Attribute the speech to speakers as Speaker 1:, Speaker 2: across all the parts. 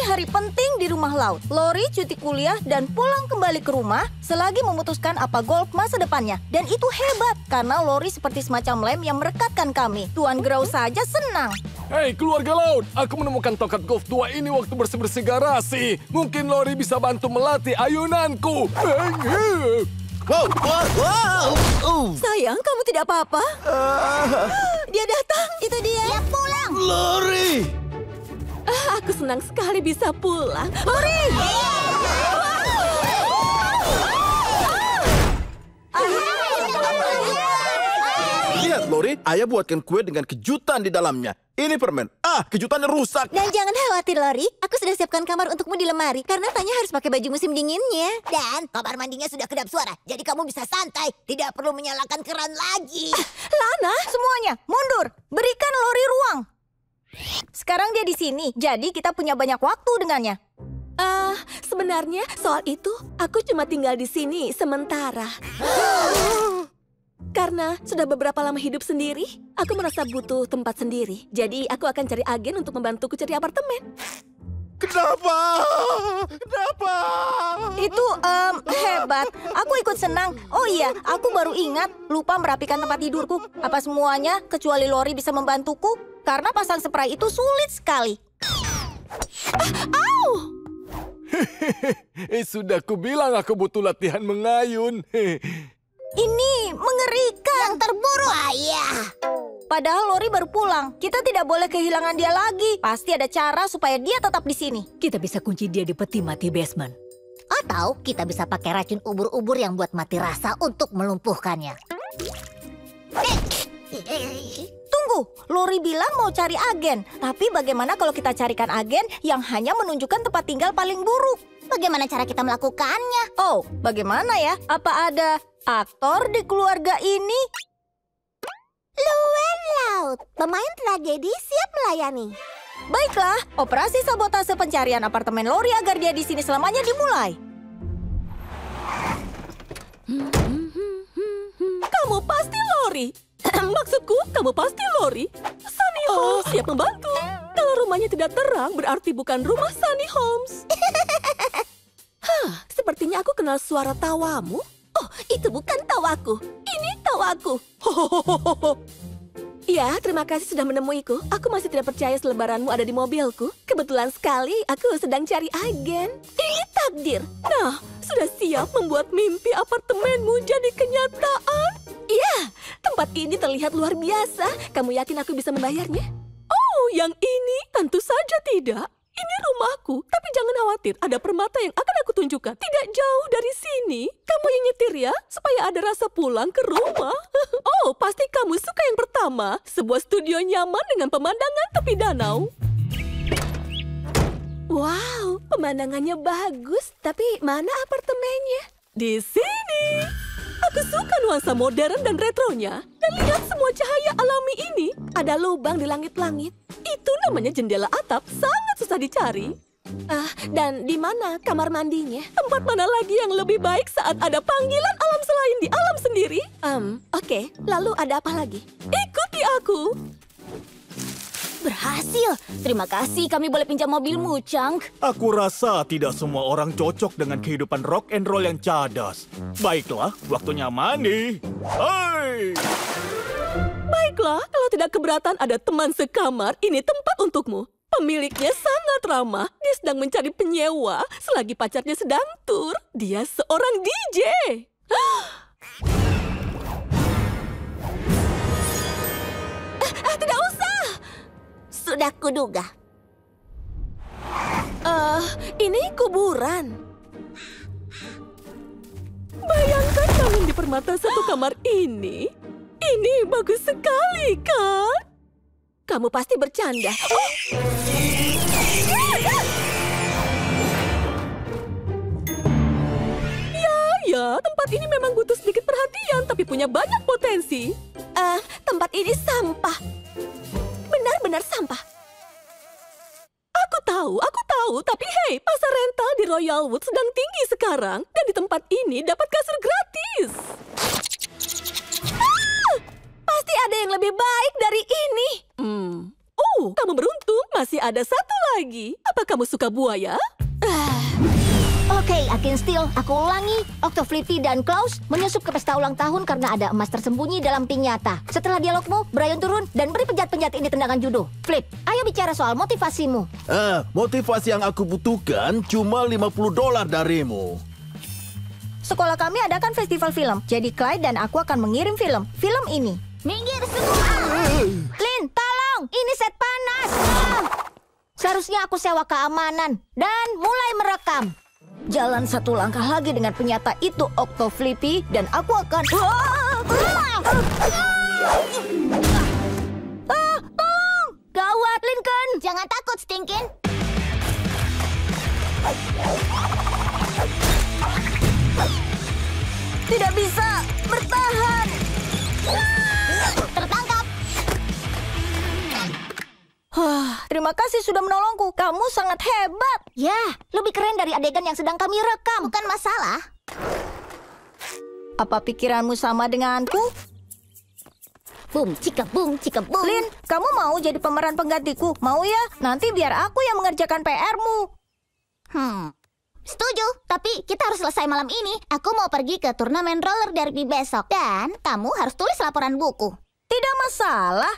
Speaker 1: hari penting di rumah laut. Lori cuti kuliah dan pulang kembali ke rumah selagi memutuskan apa golf masa depannya. Dan itu hebat, karena Lori seperti semacam lem yang merekatkan kami. Tuan Grau saja senang.
Speaker 2: Hei keluarga laut, aku menemukan tongkat golf tua ini waktu bersih-bersih garasi. Mungkin Lori bisa bantu melatih ayunanku.
Speaker 1: Sayang, kamu tidak apa-apa? Dia datang, itu dia. Dia pulang.
Speaker 3: Lori!
Speaker 1: Aku senang sekali bisa pulang. Lori!
Speaker 3: Lihat, Lori, ayah buatkan kue dengan kejutan di dalamnya. Ini permen. Kejutannya rusak.
Speaker 4: Dan jangan khawatir, Lori. Aku sudah siapkan kamar untukmu di lemari. Karena Tanya harus pakai baju musim dinginnya.
Speaker 5: Dan kamar mandinya sudah kedap suara. Jadi kamu bisa santai. Tidak perlu menyalakan keran lagi.
Speaker 1: Lana, semuanya, mundur. Berikan Lori ruang. Sekarang dia di sini, jadi kita punya banyak waktu dengannya. Sebenarnya soal itu, aku cuma tinggal di sini sementara. Karena sudah beberapa lama hidup sendiri, aku merasa butuh tempat sendiri. Jadi aku akan cari agen untuk membantuku cari apartemen.
Speaker 3: Kenapa? Kenapa?
Speaker 1: Itu hebat. Aku ikut senang. Oh iya, aku baru ingat lupa merapikan tempat tidurku. Apa semuanya kecuali Lori bisa membantuku? Karena pasang spray itu sulit sekali.
Speaker 2: Sudah kubilang aku butuh latihan mengayun.
Speaker 1: Ini mengerikan.
Speaker 5: Yang terburuk. Ayah.
Speaker 1: Padahal Lori baru pulang. Kita tidak boleh kehilangan dia lagi. Pasti ada cara supaya dia tetap di sini.
Speaker 6: Kita bisa kunci dia di peti mati basement.
Speaker 5: Atau kita bisa pakai racun ubur-ubur yang buat mati rasa untuk melumpuhkannya.
Speaker 1: Tunggu, Lori bilang mau cari agen. Tapi bagaimana kalau kita carikan agen yang hanya menunjukkan tempat tinggal paling buruk?
Speaker 5: Bagaimana cara kita melakukannya?
Speaker 1: Oh, bagaimana ya? Apa ada aktor di keluarga ini?
Speaker 4: Luwen Laut, pemain tragedi siap melayani.
Speaker 1: Baiklah, operasi sabotase pencarian apartemen Lori agar dia di sini selamanya dimulai. Kamu pasti Lori. Maksudku, kamu pasti Lori. Sunny Holmes siap membantu. Kalau rumahnya tidak terang, berarti bukan rumah Sunny Holmes. Sepertinya aku kenal suara tawamu. Oh, itu bukan tawaku. Ini tawaku. Ya, terima kasih sudah menemuiku. Aku masih tidak percaya selebaranmu ada di mobilku. Kebetulan sekali, aku sedang cari agen. Ini takdir. Nah, sudah siap membuat mimpi apartemenmu jadi kenyataan? Iya, tempat ini terlihat luar biasa. Kamu yakin aku bisa membayarnya? Oh, yang ini? Tentu saja tidak. Ini rumahku, tapi jangan khawatir, ada permata yang akan aku tunjukkan. Tidak jauh dari sini. Kamu yang nyetir ya, supaya ada rasa pulang ke rumah. Oh, pasti kamu suka yang pertama. Sebuah studio nyaman dengan pemandangan tepi danau. Wow, pemandangannya bagus. Tapi mana apartemennya? Di sini. Aku suka nuansa modern dan retronya. Dan lihat semua cahaya alami ini. Ada lubang di langit-langit. Itu namanya jendela atap, sangat susah dicari. Dan di mana kamar mandinya? Tempat mana lagi yang lebih baik saat ada panggilan alam selain di alam sendiri? Oke. Lalu ada apa lagi? Ikuti aku. Berhasil. Terima kasih, kami boleh pinjam mobilmu, Chunk.
Speaker 7: Aku rasa tidak semua orang cocok dengan kehidupan rock and roll yang cadas. Baiklah, waktunya mandi. Hai!
Speaker 1: Baiklah, kalau tidak keberatan ada teman sekamar, ini tempat untukmu. Pemiliknya sangat ramah. Dia sedang mencari penyewa selagi pacarnya sedang tur. Dia seorang DJ. Tidak usah.
Speaker 5: Sudah kuduga.
Speaker 1: Ini kuburan. Bayangkan bangun di permata satu kamar ini. Ini bagus sekali, kan? Kamu pasti bercanda. Oh! Ya, tempat ini memang butuh sedikit perhatian, tapi punya banyak potensi. Tempat ini sampah. Benar-benar sampah. Aku tahu, tapi hei, pasar rental di Royalwood sedang tinggi sekarang. Dan di tempat ini dapat kasur gratis. Pasti ada yang lebih baik dari ini. Kamu beruntung, masih ada satu lagi. Apa kamu suka buaya?
Speaker 5: Oke, Agen Steel, aku ulangi. Octoflippy dan Klaus menyusup ke pesta ulang tahun karena ada emas tersembunyi dalam pinyata. Setelah dialogmu, Brian turun dan beri penjahat-penjahat ini tendangan judo. Flip, ayo bicara soal motivasimu.
Speaker 3: Motivasi yang aku butuhkan cuma $50 darimu.
Speaker 4: Sekolah kami adakan festival film. Jadi Clyde dan aku akan mengirim film. Film ini.
Speaker 5: Minggir semua!
Speaker 4: Lin, tolong! Ini set panas!
Speaker 5: Seharusnya aku sewa keamanan dan mulai merekam.
Speaker 4: Jalan satu langkah lagi dengan penyata itu, Octoflippy, dan aku akan... Tolong! Gawat, Lincoln!
Speaker 5: Jangan takut, Stinkin.
Speaker 4: Tidak bisa bertahan!
Speaker 5: Tertangkap.
Speaker 4: Terima kasih sudah menolongku. Kamu sangat hebat.
Speaker 5: Ya, lebih keren dari adegan yang sedang kami rekam. Bukan masalah.
Speaker 4: Apa pikiranmu sama denganku?
Speaker 5: Bung, cika bung.
Speaker 4: Lin, kamu mau jadi pemeran penggantiku? Mau ya? Nanti biar aku yang mengerjakan PR-mu.
Speaker 5: Setuju, tapi kita harus selesai malam ini. Aku mau pergi ke turnamen roller derby besok. Dan kamu harus tulis laporan buku.
Speaker 4: Tidak masalah.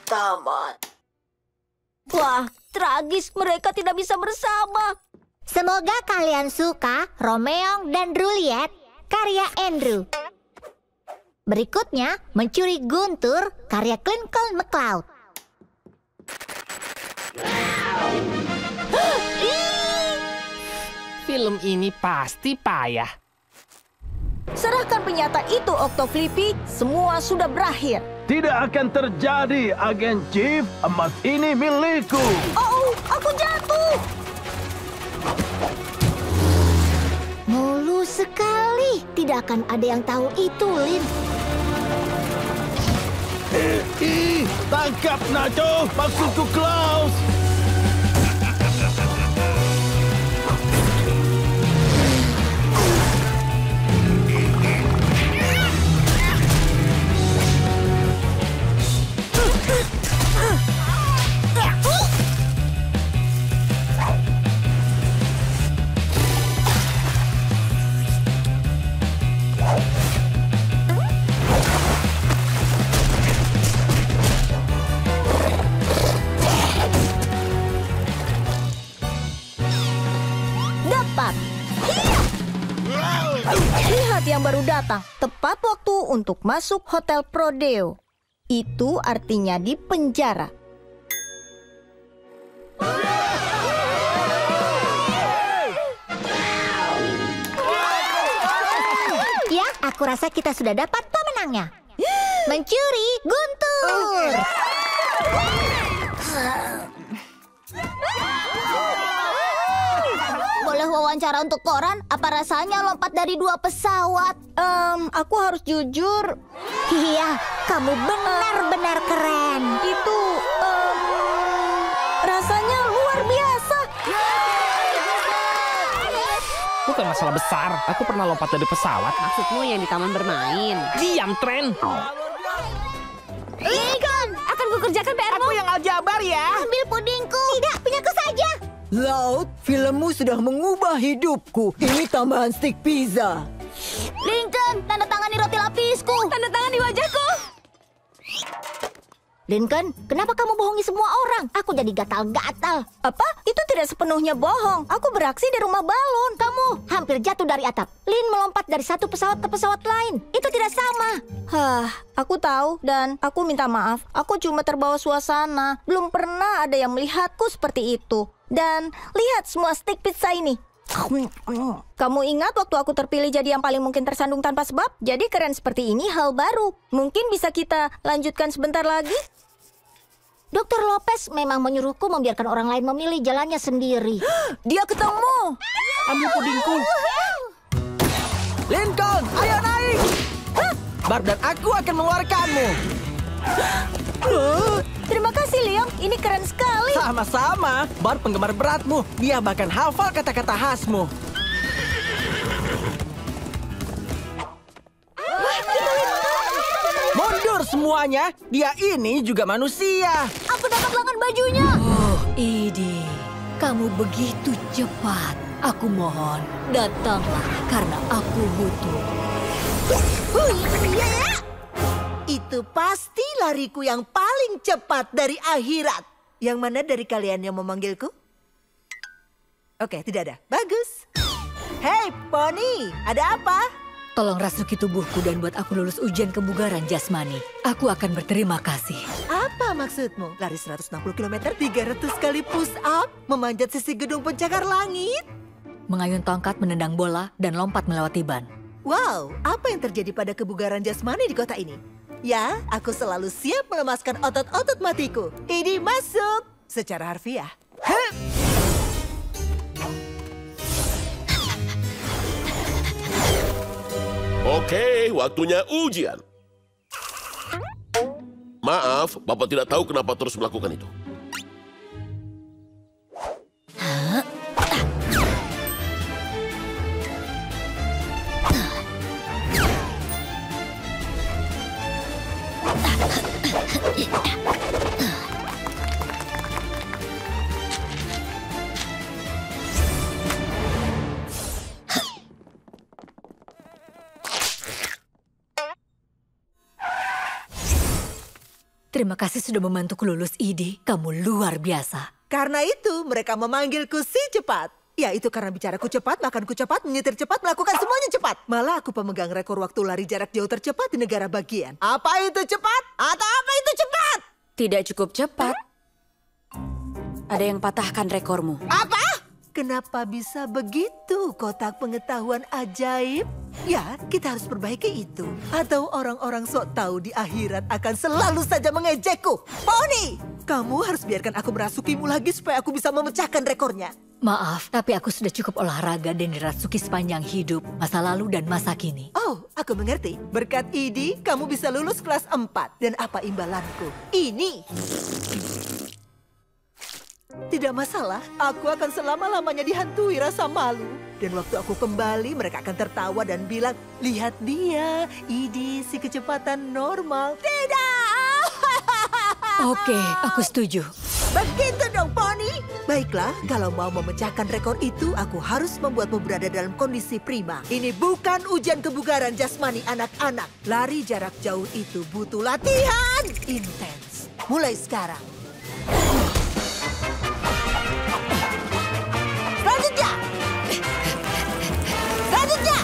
Speaker 4: Tamat. Wah, tragis. Mereka tidak bisa bersama.
Speaker 5: Semoga kalian suka Romeo dan Juliet, karya Andrew. Berikutnya, Mencuri Guntur, karya Lincoln McCloud.
Speaker 8: Film ini pasti payah.
Speaker 4: Serahkan penyata itu, Octoflippy. Semua sudah berakhir.
Speaker 3: Tidak akan terjadi, Agen Chief. Emas ini milikku.
Speaker 4: Oh, aku jatuh.
Speaker 5: Mulus sekali. Tidak akan ada yang tahu itu, Lin.
Speaker 3: Tangkap, Nacho. Maksudku Klaus.
Speaker 4: Lihat yang baru datang. Tepat waktu untuk masuk Hotel Prodeo. Itu artinya di penjara.
Speaker 5: Ya, aku rasa kita sudah dapat pemenangnya. Mencuri Guntur. Boleh wawancara untuk koran? Apa rasanya lompat dari 2 pesawat?
Speaker 4: Aku harus jujur.
Speaker 5: Iya, kamu benar-benar keren.
Speaker 4: Itu, rasanya luar biasa.
Speaker 8: Bukan masalah besar. Aku pernah lompat dari pesawat.
Speaker 1: Maksudmu yang di taman bermain?
Speaker 8: Diam, Tren.
Speaker 5: Lincoln,
Speaker 1: Akan kukerjakan PR-mu.
Speaker 8: Yang aljabar ya.
Speaker 5: ambil pudingku. Tidak, punyaku saja.
Speaker 6: Laut, filmmu sudah mengubah hidupku. Ini tambahan stik pizza.
Speaker 5: Lincoln, tanda tangani roti lapisku.
Speaker 1: Tanda tangan di wajahku.
Speaker 5: Lincoln, kenapa kamu bohongi semua orang? Aku jadi gatal-gatal.
Speaker 4: Apa? Itu tidak sepenuhnya bohong. Aku beraksi di rumah balon.
Speaker 5: Kamu hampir jatuh dari atap. Lin melompat dari satu pesawat ke pesawat lain. Itu tidak sama.
Speaker 4: Aku tahu dan aku minta maaf. Aku cuma terbawa suasana. Belum pernah ada yang melihatku seperti itu. Dan lihat semua stik pizza ini. Kamu ingat waktu aku terpilih jadi yang paling mungkin tersandung tanpa sebab? Jadi keren seperti ini hal baru. Mungkin bisa kita lanjutkan sebentar lagi?
Speaker 5: Dr. Lopez memang menyuruhku membiarkan orang lain memilih jalannya sendiri.
Speaker 6: Dia ketemu.
Speaker 8: Ambil pudingku.
Speaker 6: Lincoln, ayo naik. Bart dan aku akan mengeluarkanmu.
Speaker 4: Terima kasih, Liam. Ini keren sekali.
Speaker 6: Sama-sama. Bart penggemar beratmu. Dia bahkan hafal kata-kata khasmu. Mundur semuanya. Dia ini juga manusia.
Speaker 5: Aku dapat lengan bajunya.
Speaker 9: Oh, Edie, kamu begitu cepat. Aku mohon, datanglah karena aku butuh.
Speaker 10: Itu pasti lariku yang paling cepat dari akhirat. Yang mana dari kalian yang memanggilku? Oke, tidak ada. Bagus. Hei, Pony, ada apa?
Speaker 9: Tolong rasuki tubuhku dan buat aku lulus ujian kebugaran jasmani. Aku akan berterima kasih.
Speaker 10: Apa maksudmu? Lari 160 km, 300 kali push up, memanjat sisi gedung pencakar langit?
Speaker 9: Mengayun tongkat, menendang bola, dan lompat melewati ban.
Speaker 10: Wow, apa yang terjadi pada kebugaran jasmani di kota ini? Ya, aku selalu siap melemaskan otot-otot matiku. Ini masuk secara harfiah.
Speaker 11: Oke, waktunya ujian. Maaf, Bapak tidak tahu kenapa terus melakukan itu.
Speaker 9: Terima kasih sudah membantuku lulus, Edie. Kamu luar biasa.
Speaker 10: Karena itu mereka memanggilku si cepat. Ya, itu karena bicaraku cepat, makanku cepat, menyetir cepat, melakukan semuanya cepat. Malah aku pemegang rekor waktu lari jarak jauh tercepat di negara bagian. Apa itu cepat? Atau apa itu cepat?
Speaker 12: Tidak cukup cepat. Ada yang patahkan rekormu.
Speaker 10: Apa? Kenapa bisa begitu kotak pengetahuan ajaib? Ya, kita harus perbaiki itu. Atau orang-orang sok tahu di akhirat akan selalu saja mengejekku. Pony, kamu harus biarkan aku merasukimu lagi supaya aku bisa memecahkan rekornya.
Speaker 9: Maaf, tapi aku sudah cukup olahraga dan dirasuki sepanjang hidup, masa lalu dan masa kini.
Speaker 10: Oh, aku mengerti. Berkat Edie, kamu bisa lulus kelas 4. Dan apa imbalanku? Ini. Tidak masalah, aku akan selama-lamanya dihantui rasa malu. Dan waktu aku kembali, mereka akan tertawa dan bilang, lihat dia, Edie si kecepatan normal. Tidak!
Speaker 9: Oke, aku setuju.
Speaker 10: Begitu dong, Pony. Baiklah, kalau mau memecahkan rekor itu, aku harus membuatmu berada dalam kondisi prima. Ini bukan ujian kebugaran jasmani anak-anak. Lari jarak jauh itu butuh latihan intens. Mulai sekarang. Selanjutnya. Selanjutnya.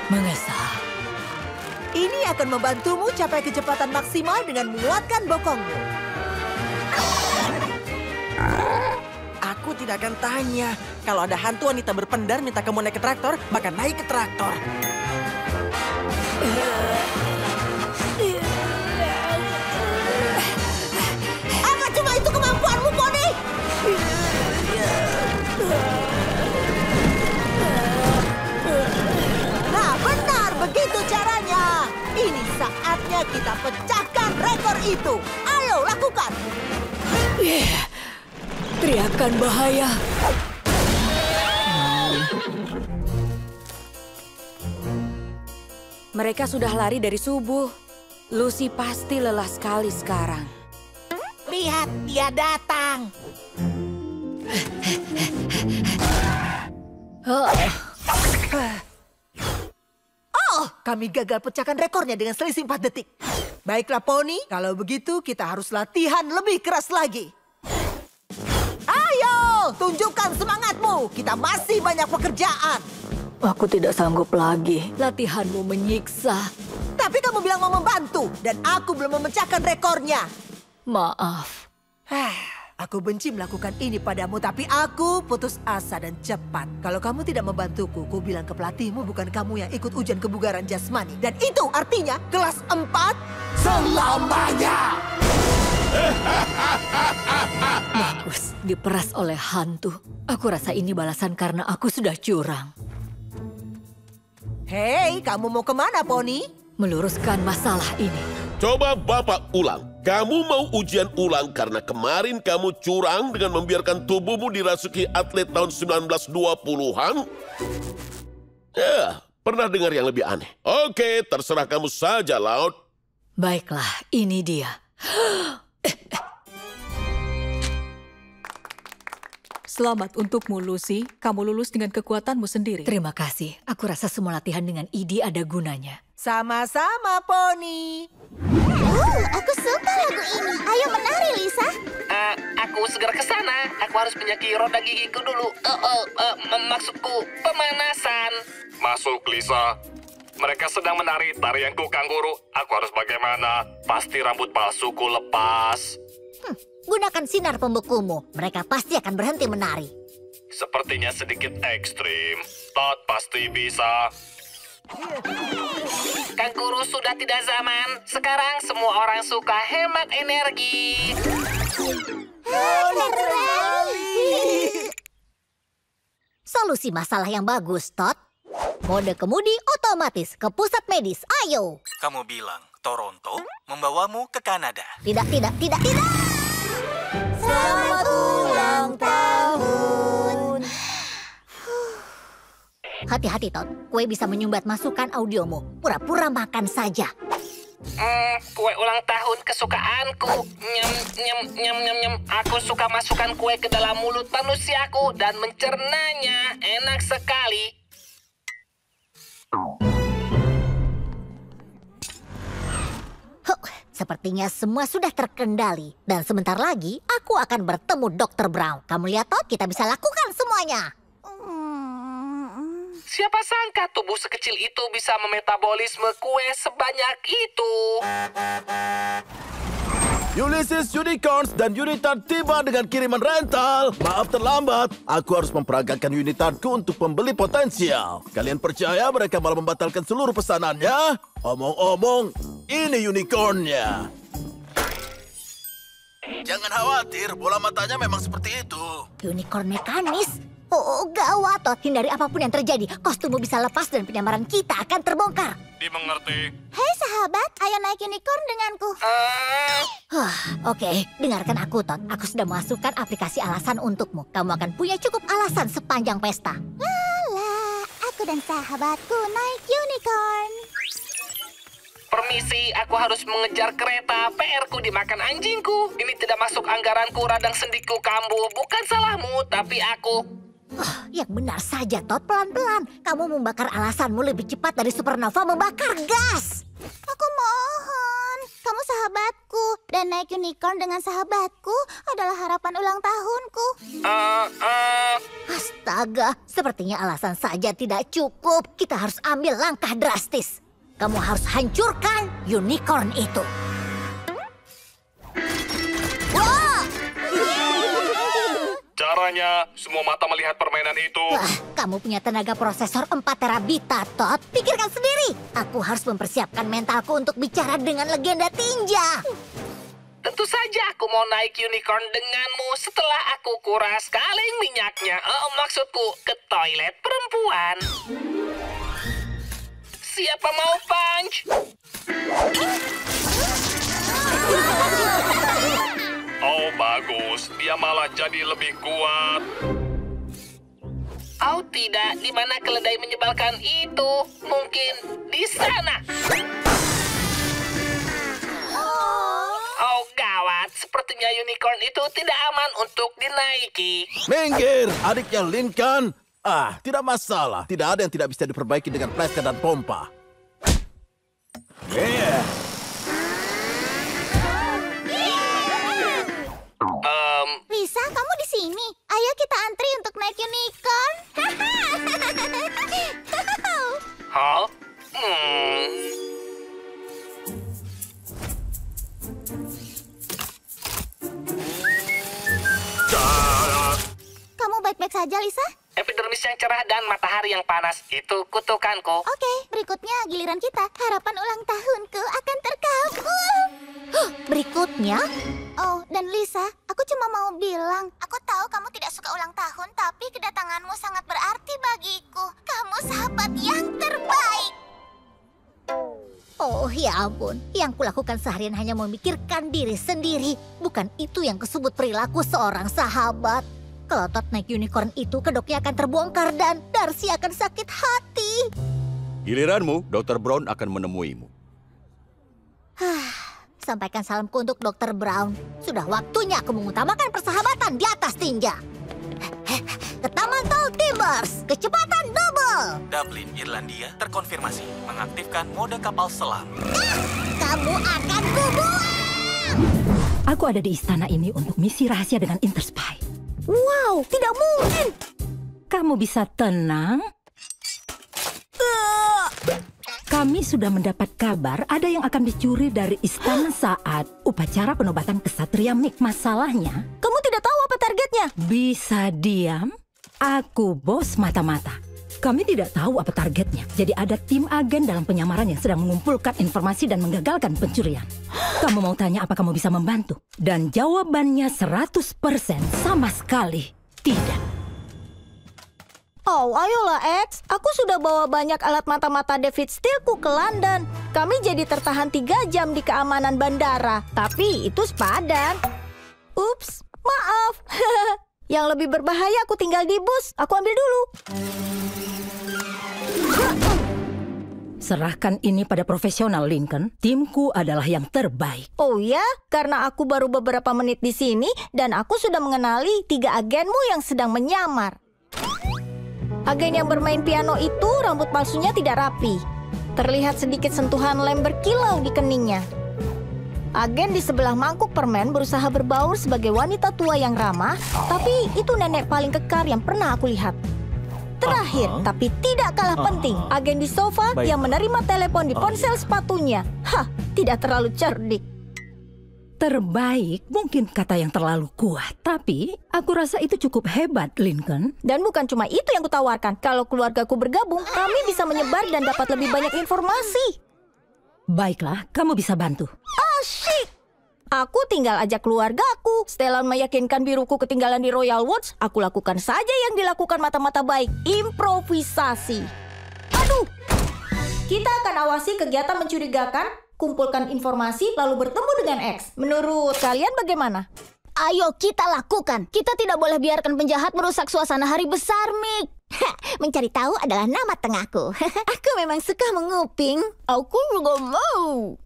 Speaker 9: Mengesah.
Speaker 10: Ini akan membantumu capai kecepatan maksimal dengan menguatkan bokongmu.
Speaker 6: Aku tidak akan tanya. Kalau ada hantu wanita berpendar minta kamu naik ke traktor, maka naik ke traktor.
Speaker 10: Apa cuma itu kemampuanmu, Pony? Nah, benar, begitu caranya. Ini saatnya kita pecahkan rekor itu. Ayo, lakukan.
Speaker 9: Teriakan bahaya.
Speaker 12: Mereka sudah lari dari subuh. Lucy pasti lelah sekali sekarang.
Speaker 10: Lihat, dia datang. Oh, kami gagal pecahkan rekornya dengan selisih 4 detik. Baiklah, Pony. Kalau begitu, kita harus latihan lebih keras lagi. Ayo, tunjukkan semangatmu. Kita masih banyak pekerjaan.
Speaker 9: Aku tidak sanggup lagi. Latihanmu menyiksa.
Speaker 10: Tapi kamu bilang mau membantu, dan aku belum memecahkan rekornya.
Speaker 9: Maaf.
Speaker 10: Aku benci melakukan ini padamu, tapi aku putus asa dan cepat. Kalau kamu tidak membantuku, ku bilang ke pelatihmu bukan kamu yang ikut ujian kebugaran jasmani. Dan itu artinya kelas 4 selamanya.
Speaker 9: Bagus. diperas oleh hantu. Aku rasa ini balasan karena aku sudah curang.
Speaker 10: Hei, kamu mau kemana, Poni?
Speaker 9: Meluruskan masalah ini.
Speaker 11: Coba Bapak ulang. Kamu mau ujian ulang karena kemarin kamu curang dengan membiarkan tubuhmu dirasuki atlet tahun 1920-an? Ya, pernah dengar yang lebih aneh. Oke, terserah kamu saja, Loud.
Speaker 9: Baiklah, ini dia.
Speaker 13: Selamat untukmu, Lucy. Kamu lulus dengan kekuatanmu sendiri.
Speaker 9: Terima kasih. Aku rasa semua latihan dengan Edie ada gunanya.
Speaker 10: Sama-sama, Poni.
Speaker 5: Aku suka lagu ini. Ayo menari, Lisa.
Speaker 8: Aku segera ke sana. Aku harus menyaki roda gigiku dulu. Maksudku, pemanasan.
Speaker 2: Masuk, Lisa. Mereka sedang menari tarianku kanguru. Aku harus bagaimana? Pasti rambut palsuku lepas.
Speaker 5: Gunakan sinar pembekumu. Mereka pasti akan berhenti menari.
Speaker 2: Sepertinya sedikit ekstrim. Todd pasti bisa.
Speaker 8: Kanguru sudah tidak zaman. Sekarang semua orang suka hemat energi.
Speaker 5: Solusi masalah yang bagus, Todd. Mode kemudi otomatis ke pusat medis. Ayo.
Speaker 7: Kamu bilang Toronto membawamu ke Kanada.
Speaker 5: Tidak. Selamat ulang tahun. Hati-hati, Todd. Kue bisa menyumbat masukan audiomu. Pura-pura makan saja.
Speaker 8: Kue ulang tahun kesukaanku. Nyam. Aku suka masukkan kue ke dalam mulut manusiaku dan mencernanya. Enak sekali.
Speaker 5: Sepertinya semua sudah terkendali. Dan sebentar lagi, aku akan bertemu Dr. Brown. Kamu lihat, Todd, kita bisa lakukan semuanya.
Speaker 8: Siapa sangka tubuh sekecil itu bisa memetabolisme kue sebanyak itu?
Speaker 3: Ulysses Unicorns dan Unitard tiba dengan kiriman rental. Maaf terlambat. Aku harus memperagakan Unitardku untuk pembeli potensial. Kalian percaya mereka malah membatalkan seluruh pesanannya? Omong-omong, ini unicornnya. Jangan khawatir, bola matanya memang seperti itu.
Speaker 5: Unicorn mekanis? Oh, gawat, Todd. Hindari apapun yang terjadi. Kostummu bisa lepas dan penyamaran kita akan terbongkar.
Speaker 2: Dimengerti.
Speaker 5: Hei sahabat, ayo naik unicorn denganku. Oke, dengarkan aku, Todd. Aku sudah masukkan aplikasi alasan untukmu. Kamu akan punya cukup alasan sepanjang pesta. Lala, aku dan sahabatku naik unicorn.
Speaker 8: Permisi, aku harus mengejar kereta. PR-ku dimakan anjingku. Ini tidak masuk anggaranku, radang sendiku kambuh. Bukan salahmu, tapi aku...
Speaker 5: Yang benar saja, Todd. Pelan-pelan. Kamu membakar alasanmu lebih cepat dari supernova membakar gas. Aku mohon. Kamu sahabatku. Dan naik unicorn dengan sahabatku adalah harapan ulang tahunku. Astaga, sepertinya alasan saja tidak cukup. Kita harus ambil langkah drastis. Kamu harus hancurkan unicorn itu.
Speaker 2: Caranya, semua mata melihat permainan itu.
Speaker 5: Kamu punya tenaga prosesor 4 terabita, Todd. Pikirkan sendiri. Aku harus mempersiapkan mentalku untuk bicara dengan legenda tinja.
Speaker 8: Tentu saja aku mau naik unicorn denganmu setelah aku kuras kaleng minyaknya. Maksudku ke toilet perempuan. Siapa mau punch?
Speaker 2: Oh, bagus. Dia malah jadi lebih kuat.
Speaker 8: Oh tidak, di mana keledai menyebalkan itu? Mungkin di sana. Oh gawat, sepertinya unicorn itu tidak aman untuk dinaiki.
Speaker 3: Minggir, adiknya Lincoln. Tidak masalah. Tidak ada yang tidak bisa diperbaiki dengan plester dan pompa.
Speaker 5: Lisa, kamu di sini. Ayo kita antri untuk naik unicorn.
Speaker 8: Hah?
Speaker 5: Kamu baik-baik saja, Lisa?
Speaker 8: Epidermis yang cerah dan matahari yang panas. Itu kutukanku.
Speaker 5: Oke, berikutnya giliran kita. Harapan ulang tahunku akan terkabul. Berikutnya? Oh, dan Lisa, aku cuma mau bilang, aku tahu
Speaker 14: kamu tidak suka ulang tahun, tapi kedatanganmu sangat berarti bagiku. Kamu sahabat yang terbaik.
Speaker 5: Oh ya ampun, yang kulakukan seharian hanya memikirkan diri sendiri. Bukan itu yang kusebut perilaku seorang sahabat. Kalau Todd naik unicorn itu, kedoknya akan terbongkar dan Darcy akan sakit hati.
Speaker 15: Giliranmu, Dr. Brown akan menemuimu.
Speaker 5: Sampaikan salamku untuk Dr. Brown. Sudah waktunya aku mengutamakan persahabatan di atas tinja. Ke Taman Tol Timbers, kecepatan double.
Speaker 16: Dublin, Irlandia, terkonfirmasi mengaktifkan mode kapal selam.
Speaker 5: Kamu akan kubuang!
Speaker 17: Aku ada di istana ini untuk misi rahasia dengan Interspy.
Speaker 4: Wow, tidak mungkin.
Speaker 17: Kamu bisa tenang? Kami sudah mendapat kabar ada yang akan dicuri dari istana saat upacara penobatan kesatria Mik. Masalahnya,
Speaker 4: kamu tidak tahu apa targetnya.
Speaker 17: Bisa diam? Aku bos mata-mata. Kami tidak tahu apa targetnya. Jadi ada tim agen dalam penyamaran yang sedang mengumpulkan informasi dan menggagalkan pencurian. Kamu mau tanya apa kamu bisa membantu? Dan jawabannya 100% sama sekali tidak.
Speaker 4: Oh, ayolah X. Aku sudah bawa banyak alat mata-mata David Steeleku ke London. Kami jadi tertahan 3 jam di keamanan bandara. Tapi itu sepadan. Ups, maaf. Yang lebih berbahaya aku tinggal di bus. Aku ambil dulu.
Speaker 17: Serahkan ini pada profesional, Lincoln. Timku adalah yang terbaik.
Speaker 4: Oh ya? Karena aku baru beberapa menit di sini dan aku sudah mengenali 3 agenmu yang sedang menyamar. Agen yang bermain piano itu rambut palsunya tidak rapi. Terlihat sedikit sentuhan lem berkilau di keningnya. Agen di sebelah mangkuk permen berusaha berbaur sebagai wanita tua yang ramah, tapi itu nenek paling kekar yang pernah aku lihat. Terakhir, tapi tidak kalah penting, agen di sofa yang menerima telepon di ponsel sepatunya. Hah, tidak terlalu cerdik.
Speaker 17: Terbaik mungkin kata yang terlalu kuat, tapi aku rasa itu cukup hebat, Lincoln.
Speaker 4: Dan bukan cuma itu yang kutawarkan. Kalau keluargaku bergabung, kami bisa menyebar dan dapat lebih banyak informasi.
Speaker 17: Baiklah, kamu bisa bantu.
Speaker 4: Asyik! Aku tinggal ajak keluargaku. Stellan meyakinkan biruku ketinggalan di Royal Watch. Aku lakukan saja yang dilakukan mata-mata baik. Improvisasi. Aduh! Kita akan awasi kegiatan mencurigakan, kumpulkan informasi, lalu bertemu dengan X. Menurut kalian bagaimana?
Speaker 5: Ayo kita lakukan. Kita tidak boleh biarkan penjahat merusak suasana hari besar, Mick. Mencari tahu adalah nama tengahku.
Speaker 4: Aku memang suka menguping. Aku juga mau.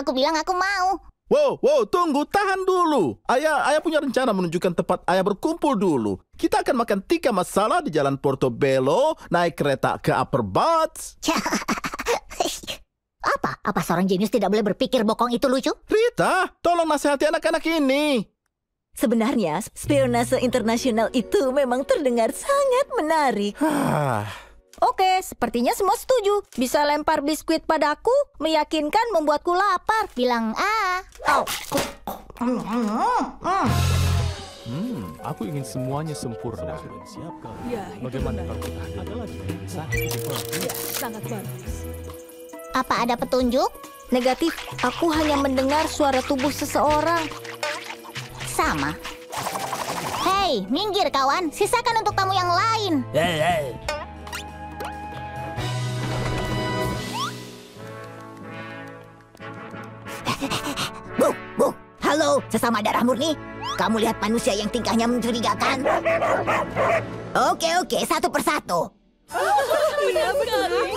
Speaker 5: Aku bilang aku mau.
Speaker 3: Wow, tunggu, tahan dulu. Ayah punya rencana menunjukkan tempat ayah berkumpul dulu. Kita akan makan tikar masala di Jalan Portobello, naik kereta ke Upper Bath.
Speaker 5: Apa seorang jenius tidak boleh berpikir bokong itu lucu?
Speaker 3: Rita, tolong nasihati anak-anak ini.
Speaker 1: Sebenarnya, spionase internasional itu memang terdengar sangat menarik.
Speaker 4: Oke, sepertinya semua setuju. Bisa lempar biskuit padaku, meyakinkan, membuatku lapar.
Speaker 5: Bilang A.
Speaker 2: Aku ingin semuanya sempurna.
Speaker 13: Ya,
Speaker 2: bagaimana kalau kita ada lagi?
Speaker 13: Ya, sangat bagus.
Speaker 5: Apa ada petunjuk?
Speaker 4: Negatif, aku hanya mendengar suara tubuh seseorang.
Speaker 5: Sama. Hei, minggir kawan. Sisakan untuk tamu yang lain. Bu, halo, sesama darah murni. Kamu lihat manusia yang tingkahnya mencurigakan? Oke, satu persatu.
Speaker 1: Iya sekali.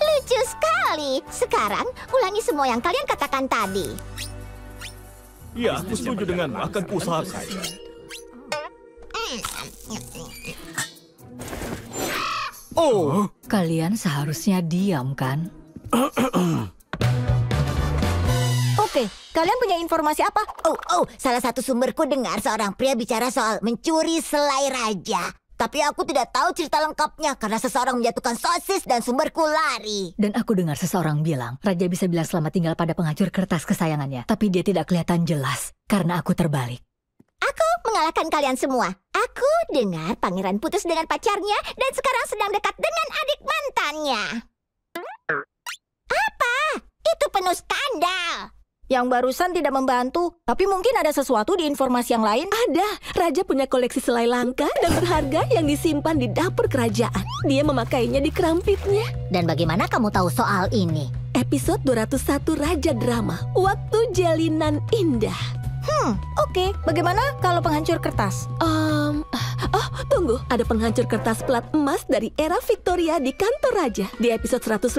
Speaker 5: Lucu sekali. Sekarang, ulangi semua yang kalian katakan tadi.
Speaker 7: Ya, aku setuju dengan akan kuusahakan.
Speaker 9: Oh, kalian seharusnya diam, kan?
Speaker 4: Oke, kalian punya informasi apa?
Speaker 5: Salah satu sumberku dengar seorang pria bicara soal mencuri selai raja. Tapi aku tidak tahu cerita lengkapnya karena seseorang menjatuhkan sosis dan sumberku lari.
Speaker 9: Dan aku dengar seseorang bilang, Raja bisa bilang selamat tinggal pada penghancur kertas kesayangannya. Tapi dia tidak kelihatan jelas karena aku terbalik.
Speaker 5: Aku mengalahkan kalian semua. Aku dengar pangeran putus dengan pacarnya dan sekarang sedang dekat dengan adik mantannya. Apa? Itu penuh skandal.
Speaker 4: Yang barusan tidak membantu, tapi mungkin ada sesuatu di informasi yang lain.
Speaker 1: Ada. Raja punya koleksi selai langka dan berharga yang disimpan di dapur kerajaan. Dia memakainya di kerampitnya.
Speaker 5: Dan bagaimana kamu tahu soal ini?
Speaker 1: Episode 201 Raja Drama. Waktu jalinan indah.
Speaker 4: Oke. Bagaimana kalau penghancur kertas?
Speaker 1: Tunggu. Ada penghancur kertas plat emas dari era Victoria di kantor raja. Di episode 105,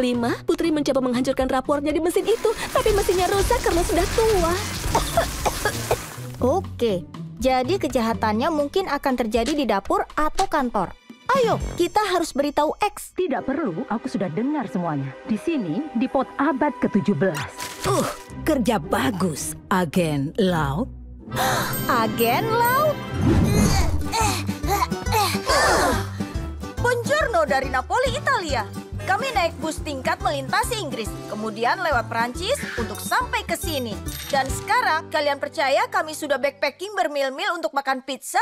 Speaker 1: Putri mencoba menghancurkan rapornya di mesin itu, tapi mesinnya rusak karena sudah tua.
Speaker 4: Oke. Jadi kejahatannya mungkin akan terjadi di dapur atau kantor. Ayo, kita harus beritahu X.
Speaker 17: Tidak perlu, aku sudah dengar semuanya. Di sini, di pot abad ke-17. Kerja bagus, Agen Laut.
Speaker 4: Agen Laut? Buongiorno dari Napoli, Italia. Kami naik bus tingkat melintasi Inggris, kemudian lewat Perancis untuk sampai ke sini. Dan sekarang, kalian percaya kami sudah backpacking bermil-mil untuk makan pizza?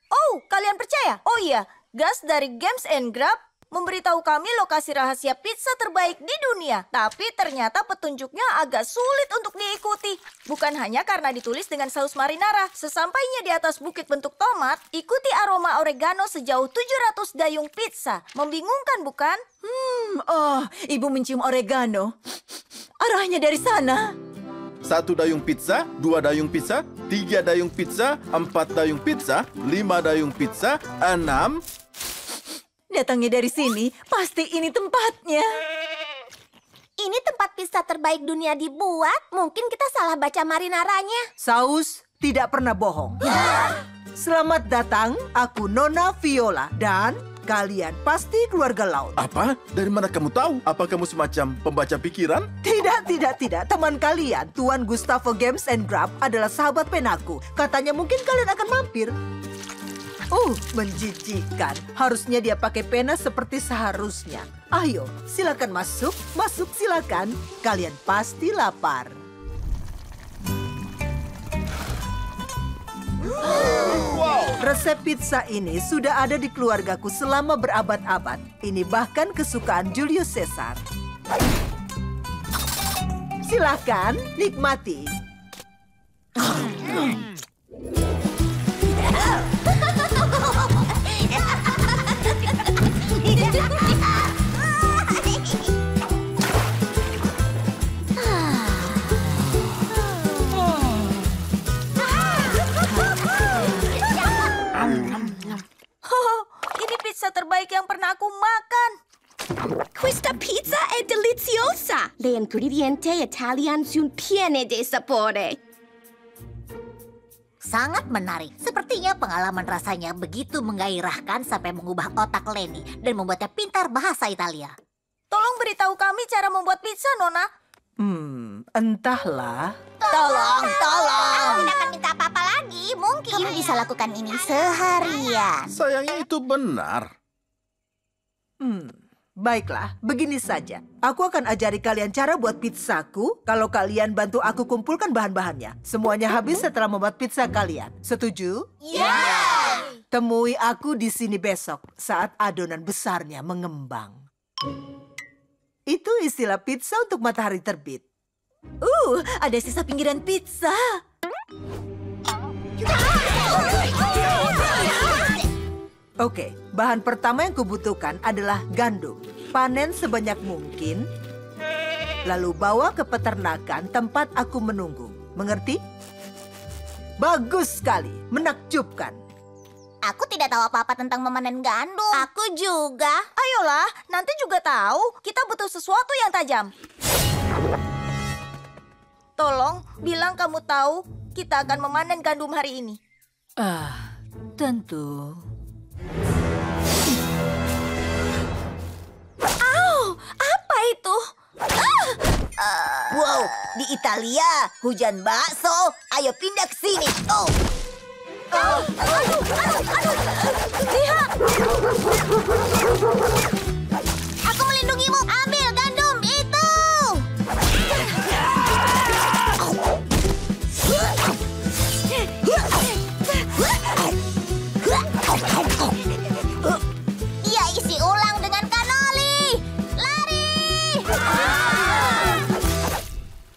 Speaker 4: Oh, kalian percaya? Oh iya, Gus dari Games and Grab memberitahu kami lokasi rahasia pizza terbaik di dunia. Tapi ternyata petunjuknya agak sulit untuk diikuti. Bukan hanya karena ditulis dengan saus marinara. Sesampainya di atas bukit bentuk tomat, ikuti aroma oregano sejauh 700 dayung pizza. Membingungkan, bukan?
Speaker 10: Ibu mencium oregano. Arahnya dari sana.
Speaker 3: 1 dayung pizza, 2 dayung pizza, 3 dayung pizza, 4 dayung pizza, 5 dayung pizza, 6...
Speaker 10: Datangnya dari sini, pasti ini tempatnya.
Speaker 14: Ini tempat pizza terbaik dunia dibuat. Mungkin kita salah baca marinaranya.
Speaker 10: Saus tidak pernah bohong. Selamat datang, aku Nona Viola. Dan kalian pasti keluarga laut.
Speaker 3: Apa? Dari mana kamu tahu? Apa kamu semacam pembaca pikiran?
Speaker 10: Tidak. Teman kalian, Tuan Gustavo Games and Grab adalah sahabat penaku. Katanya mungkin kalian akan mampir. Menjijikan. Harusnya dia pakai pena seperti seharusnya. Ayo, silakan masuk. Masuk silakan. Kalian pasti lapar. Resep pizza ini sudah ada di keluargaku selama berabad-abad. Ini bahkan kesukaan Julius Caesar. Silakan, nikmati.
Speaker 4: Ini pizza terbaik yang pernah aku makan.
Speaker 1: Questa pizza è deliziosa. Le ingredienti Italian sono piene di sapore.
Speaker 5: Sangat menarik. Sepertinya pengalaman rasanya begitu menggairahkan sampai mengubah otak Lenny dan membuatnya pintar bahasa Italia.
Speaker 4: Tolong beritahu kami cara membuat pizza, Nona.
Speaker 10: Entahlah.
Speaker 14: Tolong. Aku tidak akan minta apa-apa lagi. Mungkin kamu bisa lakukan ini seharian.
Speaker 3: Sayangnya itu benar.
Speaker 10: Baiklah, begini saja. Aku akan ajari kalian cara buat pizzaku kalau kalian bantu aku kumpulkan bahan-bahannya. Semuanya habis setelah membuat pizza kalian. Setuju? Temui aku di sini besok saat adonan besarnya mengembang. Itu istilah pizza untuk matahari terbit.
Speaker 4: Ada sisa pinggiran pizza.
Speaker 10: Oke, bahan pertama yang kubutuhkan adalah gandum. Panen sebanyak mungkin, lalu bawa ke peternakan tempat aku menunggu. Mengerti? Bagus sekali, menakjubkan.
Speaker 14: Aku tidak tahu apa-apa tentang memanen gandum. Aku juga.
Speaker 4: Ayolah, nanti juga tahu. Kita butuh sesuatu yang tajam. Tolong, bilang kamu tahu kita akan memanen gandum hari ini.
Speaker 10: Tentu.
Speaker 4: Apa itu?
Speaker 5: Wow, di Italia hujan bakso. Ayo pindah ke sini.
Speaker 4: Lihat!
Speaker 14: Aku melindungimu. Ambil gandum itu. Ia isi ulang dengan kanoli. Lari!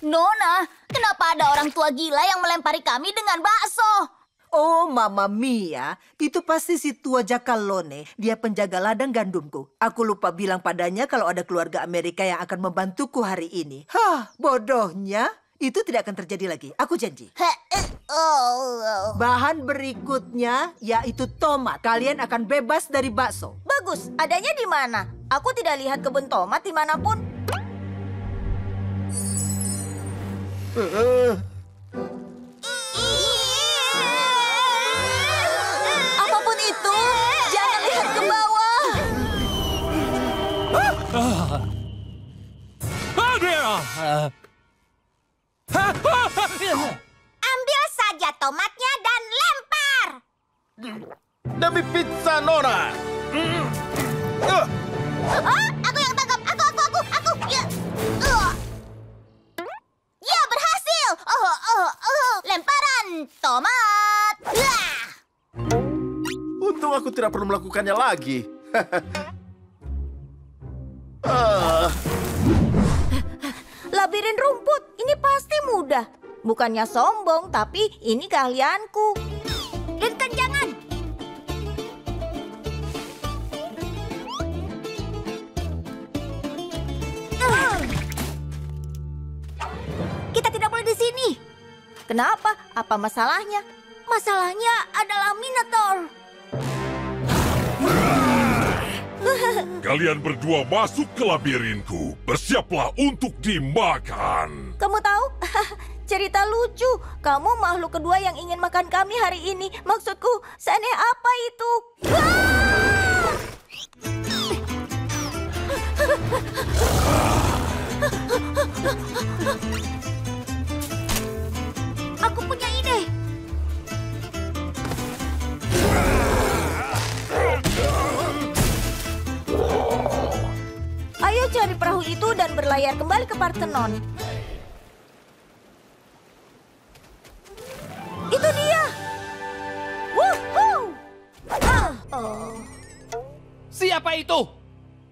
Speaker 4: Nona,
Speaker 14: Kenapa ada orang tua gila yang melempari kami dengan bakso?
Speaker 10: Oh, Mama Mia, itu pasti si tua Jakalone. Dia penjaga ladang gandumku. Aku lupa bilang padanya kalau ada keluarga Amerika yang akan membantuku hari ini. Bodohnya. Itu tidak akan terjadi lagi. Aku janji. Bahan berikutnya yaitu tomat. Kalian akan bebas dari bakso.
Speaker 4: Bagus. Adanya di mana? Aku tidak lihat kebun tomat dimanapun. Apapun itu, jangan lihat ke bawah.
Speaker 14: Ambil saja tomatnya dan lempar.
Speaker 3: Demi pizza Nona.
Speaker 14: Aku yang tangkap. Aku. Ya, berhasil. Lemparan tomat.
Speaker 3: Untung aku tidak perlu melakukannya lagi.
Speaker 4: Labirin rumput, ini pasti mudah. Bukannya sombong, tapi ini keahlianku.
Speaker 14: Rinkan jangan.
Speaker 4: Kita tidak boleh di sini. Kenapa? Apa masalahnya?
Speaker 14: Masalahnya adalah Minotaur.
Speaker 18: Kalian berdua masuk ke labirinku. Bersiaplah untuk dimakan.
Speaker 4: Kamu tahu? Cerita lucu. Kamu makhluk kedua yang ingin makan kami hari ini. Maksudku, seaneh apa itu?
Speaker 14: Aku punya ide.
Speaker 4: Ayo cari perahu itu dan berlayar kembali ke Parthenon. Itu dia. Woohoo!
Speaker 2: Siapa itu?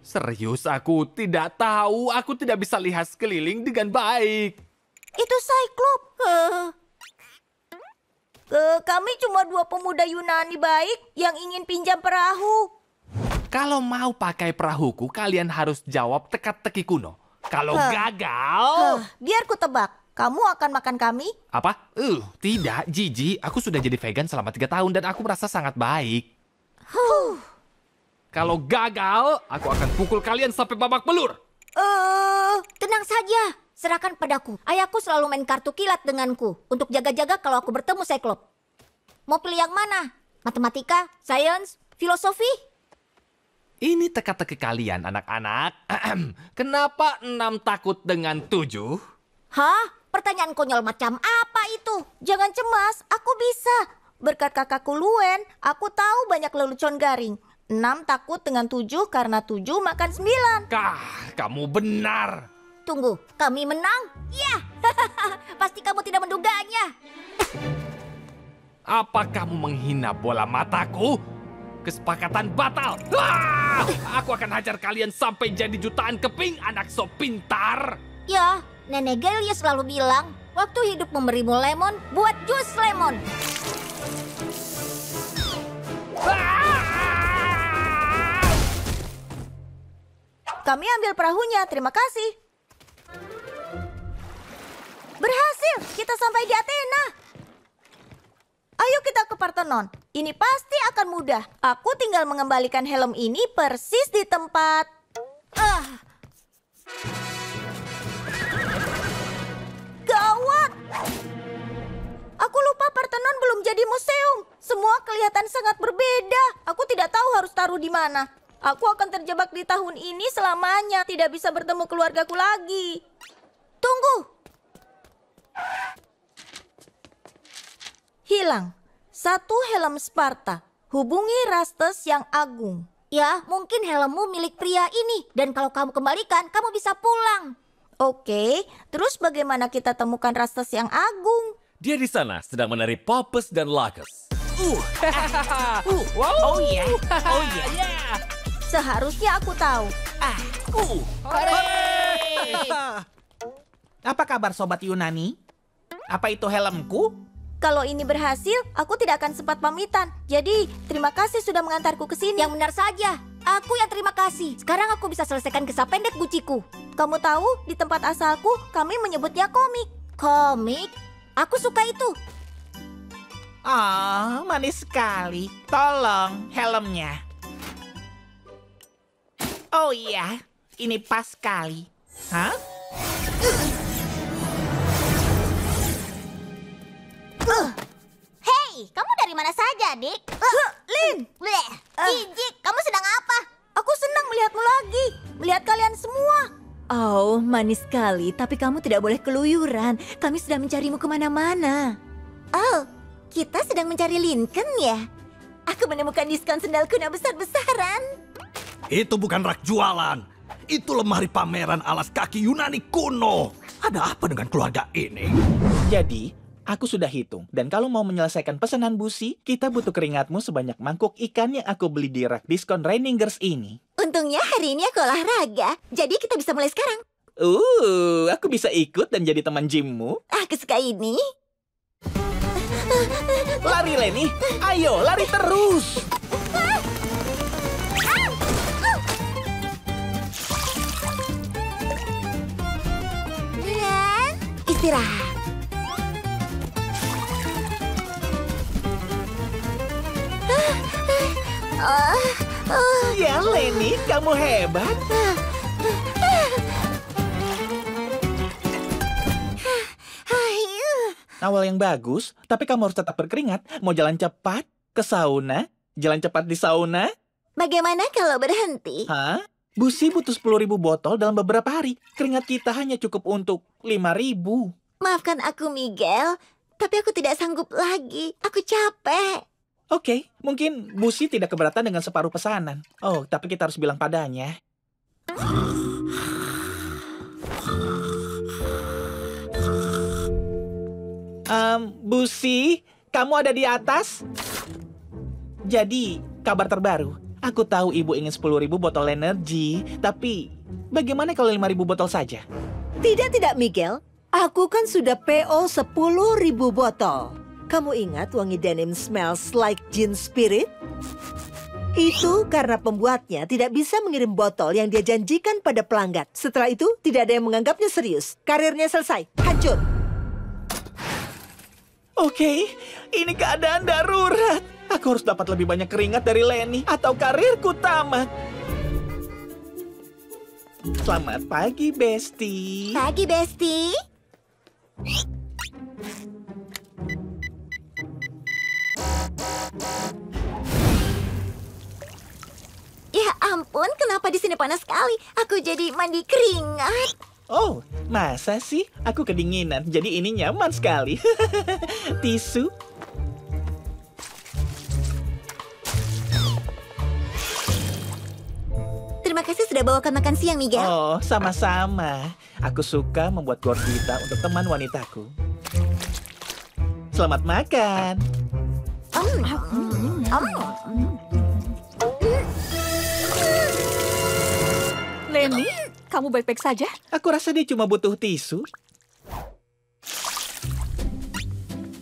Speaker 2: Serius, aku tidak tahu. Aku tidak bisa lihat sekeliling dengan baik.
Speaker 4: Itu Cyclops. Kami cuma dua pemuda Yunani baik yang ingin pinjam perahu.
Speaker 2: Kalau mau pakai perahuku, kalian harus jawab teka-teki kuno. Kalau gagal...
Speaker 4: Biar ku tebak, kamu akan makan kami?
Speaker 2: Apa? Tidak, Gigi. Aku sudah jadi vegan selama 3 tahun dan aku merasa sangat baik. Kalau gagal, aku akan pukul kalian sampai babak belur.
Speaker 5: Tenang saja. Serahkan padaku. Ayahku selalu main kartu kilat denganku untuk jaga-jaga kalau aku bertemu Cyclops. Mau pilih yang mana? Matematika, sains, filosofi?
Speaker 2: Ini teka-teki kalian, anak-anak. Kenapa 6 takut dengan 7?
Speaker 5: Hah? Pertanyaan konyol macam apa itu?
Speaker 4: Jangan cemas, aku bisa. Berkat kakakku Luen, aku tahu banyak lelucon garing. 6 takut dengan 7 karena 7 makan 9.
Speaker 2: Kamu benar.
Speaker 5: Tunggu, kami menang? Ya, pasti kamu tidak menduganya.
Speaker 2: Apa kamu menghina bola mataku? Kesepakatan batal. Aku akan hajar kalian sampai jadi jutaan keping, anak sok pintar.
Speaker 5: Ya, Nenek Gelia selalu bilang, waktu hidup memberimu lemon, buat jus lemon.
Speaker 4: Kami ambil perahunya, terima kasih. Berhasil, kita sampai di Athena. Ayo kita ke Parthenon. Ini pasti akan mudah. Aku tinggal mengembalikan helm ini persis di tempat. Gawat! Aku lupa Parthenon belum jadi museum. Semua kelihatan sangat berbeda. Aku tidak tahu harus taruh di mana. Aku akan terjebak di tahun ini selamanya. Tidak bisa bertemu keluargaku lagi. Tunggu. Hilang. 1 helm Sparta. Hubungi Rastes yang agung.
Speaker 5: Ya, mungkin helmmu milik pria ini. Dan kalau kamu kembalikan, kamu bisa pulang.
Speaker 4: Oke, terus bagaimana kita temukan Rastes yang agung?
Speaker 19: Dia di sana sedang menari Popus dan Lacus.
Speaker 6: Oh iya. Oh iya.
Speaker 4: Seharusnya aku tahu.
Speaker 6: Apa kabar Sobat Yunani?
Speaker 20: Apa itu helmku?
Speaker 4: Kalau ini berhasil, aku tidak akan sempat pamitan. Jadi, terima kasih sudah mengantarku ke sini.
Speaker 5: Yang benar saja. Aku yang terima kasih. Sekarang aku bisa selesaikan kisah pendek buciku.
Speaker 4: Kamu tahu, di tempat asalku, kami menyebutnya komik.
Speaker 5: Komik? Aku suka itu.
Speaker 20: Oh, manis sekali. Tolong, helmnya. Oh iya, ini pas sekali. Hah?
Speaker 14: Hei, kamu dari mana saja, Dik?
Speaker 4: Lin!
Speaker 14: Jijik, kamu sedang apa?
Speaker 4: Aku senang melihatmu lagi. Melihat kalian semua.
Speaker 9: Oh, manis sekali. Tapi kamu tidak boleh keluyuran. Kami sudah mencarimu kemana-mana.
Speaker 5: Oh, kita sedang mencari Lincoln ya? Aku menemukan diskon sendal kuno besar-besaran.
Speaker 21: Itu bukan rak jualan. Itu lemari pameran alas kaki Yunani kuno. Ada apa dengan keluarga ini?
Speaker 20: Jadi, aku sudah hitung. Dan kalau mau menyelesaikan pesanan busi, kita butuh keringatmu sebanyak mangkuk ikan yang aku beli di rak diskon Reiningers ini.
Speaker 5: Untungnya hari ini aku olahraga. Jadi kita bisa mulai sekarang.
Speaker 20: Aku bisa ikut dan jadi teman gymmu.
Speaker 5: Aku suka ini.
Speaker 20: Lari, Leni. Ayo, lari terus.
Speaker 5: Dan istirahat.
Speaker 20: Ya, Leni, kamu hebat. Awal yang bagus, tapi kamu harus tetap berkeringat. Mau jalan cepat ke sauna, jalan cepat di sauna.
Speaker 5: Bagaimana kalau berhenti?
Speaker 20: Hah? Busi butuh 10.000 botol dalam beberapa hari. Keringat kita hanya cukup untuk 5.000.
Speaker 5: Maafkan aku, Miguel. Tapi aku tidak sanggup lagi. Aku capek.
Speaker 20: Oke, mungkin Busi tidak keberatan dengan separuh pesanan. Oh, tapi kita harus bilang padanya. Busi, kamu ada di atas? Jadi, kabar terbaru. Aku tahu ibu ingin 10.000 botol energi, tapi bagaimana kalau 5.000 botol saja?
Speaker 10: Tidak, Miguel. Aku kan sudah PO 10.000 botol. Kamu ingat wangi denim smells like gin spirit? Itu karena pembuatnya tidak bisa mengirim botol yang dia janjikan pada pelanggan. Setelah itu, tidak ada yang menganggapnya serius. Karirnya selesai. Hancur.
Speaker 20: Oke, ini keadaan darurat. Aku harus dapat lebih banyak keringat dari Leni atau karirku tamat. Selamat pagi, Besti.
Speaker 5: Pagi, Besti. Ya ampun, kenapa di sini panas sekali? Aku jadi mandi keringat.
Speaker 20: Oh, masa sih? Aku kedinginan, jadi ini nyaman sekali. Tisu.
Speaker 5: Terima kasih sudah bawakan makan siang, Miguel.
Speaker 20: Oh, sama-sama. Aku suka membuat gordita untuk teman wanitaku. Selamat makan.
Speaker 13: Leni, kamu baik-baik saja?
Speaker 20: Aku rasa dia cuma butuh tisu.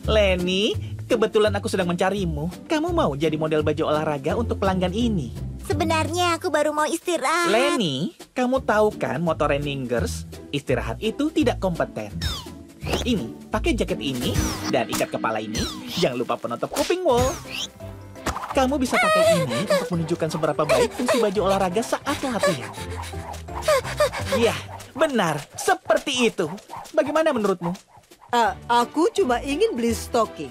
Speaker 20: Leni, kebetulan aku sedang mencarimu. Kamu mau jadi model baju olahraga untuk pelanggan ini?
Speaker 5: Sebenarnya aku baru mau istirahat.
Speaker 20: Leni, kamu tahu kan motor Reiningers? Istirahat itu tidak kompeten. Ini, pakai jaket ini dan ikat kepala ini. Jangan lupa penutup kuping wol. Kamu bisa pakai ini untuk menunjukkan seberapa baik fungsi baju olahraga saat latihan. Iya, benar. Seperti itu. Bagaimana menurutmu?
Speaker 10: Aku cuma ingin beli stocking.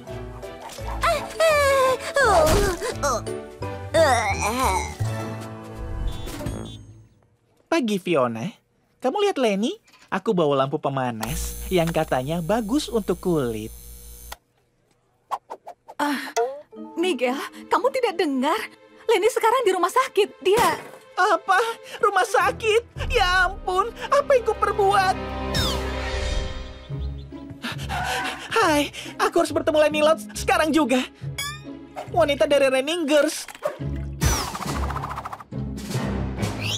Speaker 20: Pagi, Fiona. Kamu lihat Leni? Aku bawa lampu pemanas yang katanya bagus untuk kulit.
Speaker 13: Miguel, kamu tidak dengar? Leni sekarang di rumah sakit. Dia...
Speaker 20: Apa? Rumah sakit? Ya ampun, apa yang kuperbuat? Hai, aku harus bertemu Leni Lotz sekarang juga. Wanita dari Reiningers.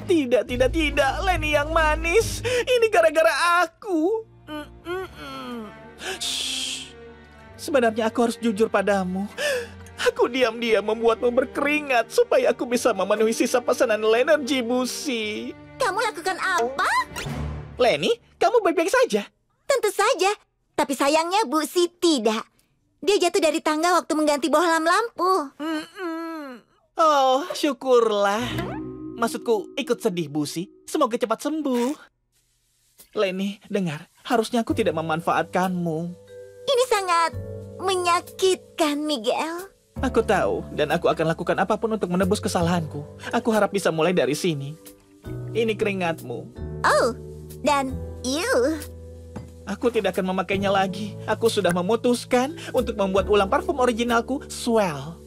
Speaker 20: Tidak. Leni yang manis. Ini gara-gara aku. Shh. sebenarnya aku harus jujur padamu. Aku diam-diam membuatmu berkeringat supaya aku bisa memenuhi sisa pesanan Lenergy Busi.
Speaker 5: Kamu lakukan apa?
Speaker 20: Lenny, kamu baik-baik saja?
Speaker 5: Tentu saja. Tapi sayangnya Busi tidak. Dia jatuh dari tangga waktu mengganti bohlam lampu.
Speaker 20: Oh, syukurlah. Maksudku, ikut sedih, Busi. Semoga cepat sembuh. Lenny, dengar. Harusnya aku tidak memanfaatkanmu.
Speaker 5: Ini sangat menyakitkan, Miguel.
Speaker 20: Aku tahu, dan aku akan lakukan apapun untuk menebus kesalahanku. Aku harap bisa mulai dari sini. Ini keringatmu.
Speaker 5: Oh, dan you.
Speaker 20: Aku tidak akan memakainya lagi. Aku sudah memutuskan untuk membuat ulang parfum originalku, Swell.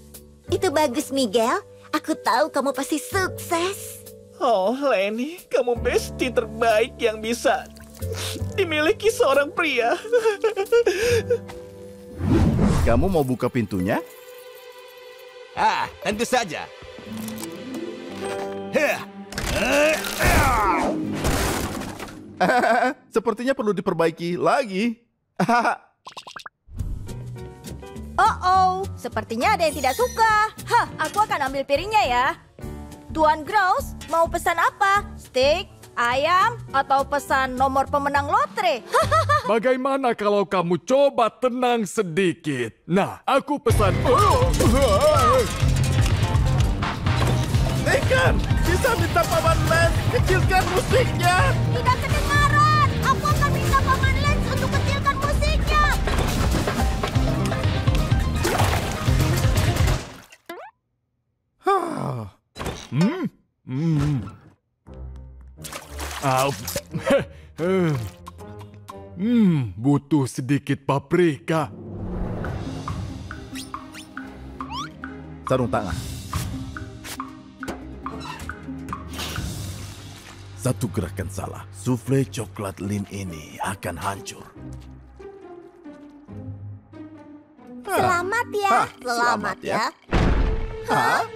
Speaker 5: Itu bagus, Miguel. Aku tahu kamu pasti sukses.
Speaker 20: Oh, Lenny, kamu bestie terbaik yang bisa dimiliki seorang pria.
Speaker 3: Kamu mau buka pintunya?
Speaker 15: Ah, tentu saja.
Speaker 3: Sepertinya perlu diperbaiki lagi.
Speaker 4: Oh, sepertinya ada yang tidak suka. Hah, aku akan ambil piringnya ya. Tuan Grouse, mau pesan apa? Steak, ayam, atau pesan nomor pemenang lotre?
Speaker 2: Bagaimana kalau kamu coba tenang sedikit? Nah, aku pesan...
Speaker 3: Dekan, bisa minta Paman Lance kecilkan musiknya.
Speaker 5: Tidak kedengaran. Aku akan minta Paman Lance untuk kecilkan musiknya.
Speaker 2: Butuh sedikit paprika.
Speaker 3: Sarung tangan. Satu gerakan salah, souffle coklat Lin ini akan hancur.
Speaker 5: Selamat ya.
Speaker 3: Selamat ya.
Speaker 5: Hah?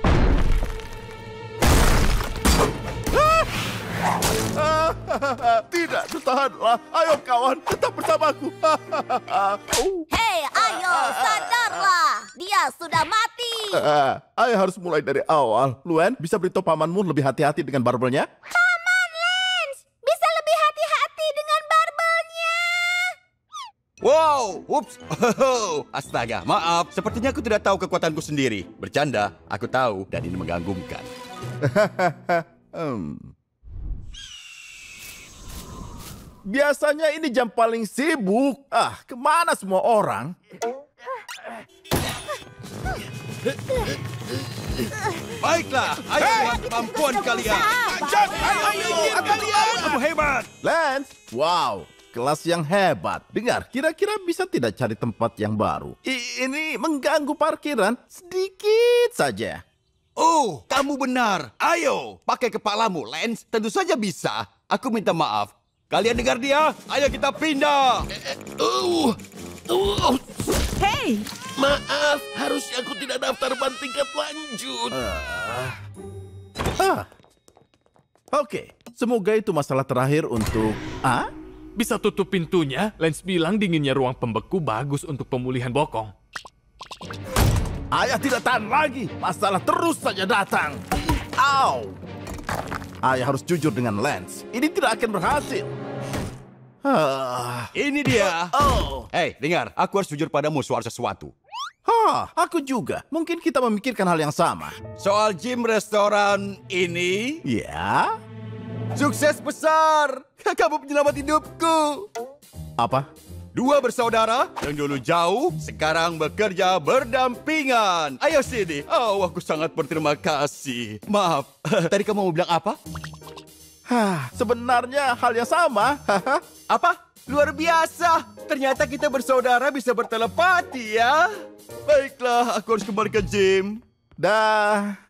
Speaker 3: Tidak, bertahanlah. Ayo kawan, tetap bersamaku.
Speaker 5: Hei, ayo, sadarlah. Dia sudah mati.
Speaker 3: Ayo harus mulai dari awal. Luen, bisa beritahu pamanmu lebih hati-hati dengan barbelnya?
Speaker 5: Paman Lance, bisa lebih hati-hati dengan barbelnya.
Speaker 15: Wow, ups, astaga, maaf. Sepertinya aku tidak tahu kekuatanku sendiri. Bercanda, aku tahu, dan ini mengganggukan.
Speaker 3: Biasanya ini jam paling sibuk. Kemana semua orang?
Speaker 15: Baiklah, ayo lihat kemampuan kalian.
Speaker 3: Ayo, kalian. Kamu hebat. Lance, wow, kelas yang hebat. Dengar, kira-kira bisa tidak cari tempat yang baru? Ini mengganggu parkiran sedikit saja.
Speaker 15: Oh, kamu benar. Ayo, pakai kepalamu, Lance. Tentu saja bisa. Aku minta maaf. Kalian dengar dia? Ayo kita pindah.
Speaker 11: Hei! Maaf, harusnya aku tidak daftar ban tingkat lanjut.
Speaker 3: Oke, semoga itu masalah terakhir untuk...
Speaker 2: Bisa tutup pintunya? Lance bilang dinginnya ruang pembeku bagus untuk pemulihan bokong.
Speaker 3: Ayah tidak tahan lagi. Masalah terus saja datang. Au! Ayah harus jujur dengan Lance. Ini tidak akan berhasil.
Speaker 15: Ini dia. Hei, dengar. Aku harus jujur padamu soal sesuatu.
Speaker 3: Aku juga. Mungkin kita memikirkan hal yang sama.
Speaker 15: Soal gym restoran ini?
Speaker 3: Ya?
Speaker 15: Sukses besar. Kamu penyelamat hidupku.
Speaker 3: Apa?
Speaker 15: Dua bersaudara yang dulu jauh, sekarang bekerja berdampingan. Ayo sini. Oh, aku sangat berterima kasih. Maaf, tadi kamu mau bilang apa?
Speaker 3: Sebenarnya hal yang sama.
Speaker 15: Apa? Luar biasa. Ternyata kita bersaudara bisa bertelepati ya. Baiklah, aku harus kembali ke gym.
Speaker 3: Dah.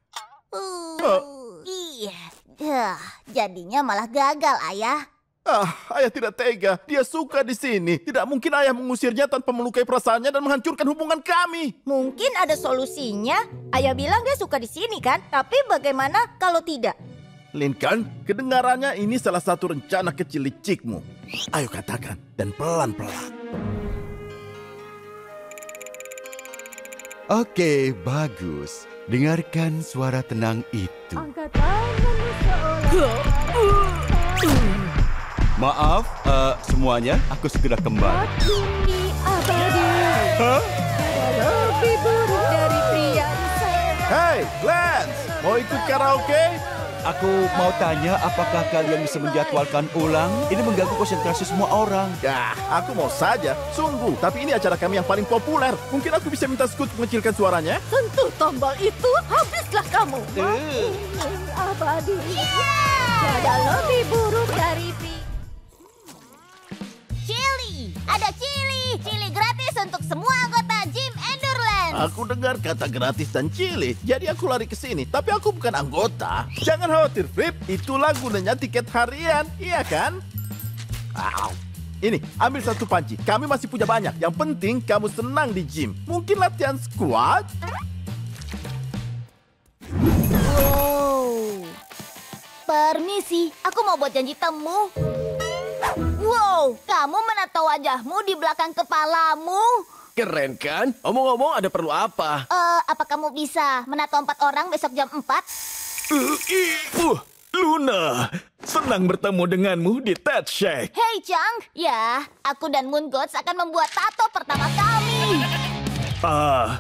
Speaker 5: Iya, jadinya malah gagal, Ayah.
Speaker 3: Ayah tidak tega. Dia suka di sini. Tidak mungkin ayah mengusirnya tanpa melukai perasaannya dan menghancurkan hubungan kami.
Speaker 4: Mungkin ada solusinya. Ayah bilang dia suka di sini kan? Tapi bagaimana kalau tidak?
Speaker 3: Lincoln, kedengarannya ini salah satu rencana kecil licikmu. Ayo katakan, dan pelan-pelan.
Speaker 15: Oke, bagus. Dengarkan suara tenang itu.
Speaker 4: Angkat tanganmu
Speaker 15: Maaf, semuanya, aku segera kembali.
Speaker 4: Ini abadi.
Speaker 15: Hah?
Speaker 4: Lebih buruk dari pria saya.
Speaker 3: Hey, Lance, mau ikut karaoke?
Speaker 15: Aku mau tanya, apakah kalian bisa menjadwalkan ulang? Ini mengganggu konsentrasi semua orang.
Speaker 3: Ya, aku mau saja. Sungguh, tapi ini acara kami yang paling populer. Mungkin aku bisa minta Scoot mengecilkan suaranya?
Speaker 9: Sentuh tombol itu, habislah kamu.
Speaker 4: Abadi. Tiada lebih buruk dari pria.
Speaker 14: Chili, ada chili. Chili gratis untuk semua anggota Gym Endurance.
Speaker 3: Aku dengar kata gratis dan cilik, jadi aku lari ke sini. Tapi aku bukan anggota. Jangan khawatir, Flip. Itulah gunanya tiket harian, iya kan? Wow. Ini, ambil satu panci. Kami masih punya banyak. Yang penting kamu senang di gym. Mungkin latihan squat?
Speaker 14: Wow. Permisi, aku mau buat janji temu. Wow, kamu menato wajahmu di belakang kepalamu.
Speaker 12: Keren kan? Omong-omong, ada perlu apa?
Speaker 14: Apa kamu bisa menato 4 orang besok jam 4?
Speaker 7: Luna, senang bertemu denganmu di Ted Shack.
Speaker 14: Hey Chang, ya, aku dan Moon Gods akan membuat tato pertama kami.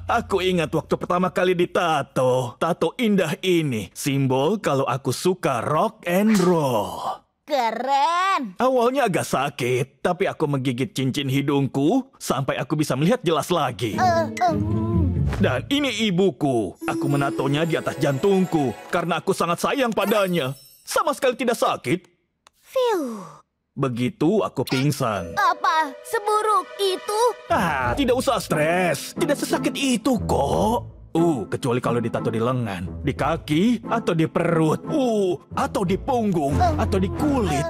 Speaker 7: Aku ingat waktu pertama kali ditato. Tato indah ini, simbol kalau aku suka rock and roll.
Speaker 14: Keren.
Speaker 7: Awalnya agak sakit, tapi aku menggigit cincin hidungku sampai aku bisa melihat jelas lagi. Dan ini ibuku. Aku menatonya di atas jantungku karena aku sangat sayang padanya. Sama sekali tidak sakit.
Speaker 14: Phew.
Speaker 7: Begitu aku pingsan.
Speaker 14: Apa? Seburuk itu?
Speaker 7: Tidak usah stres. Tidak sesakit itu kok. Kecuali kalau ditato di lengan, di kaki, atau di perut, atau di punggung, atau di kulit.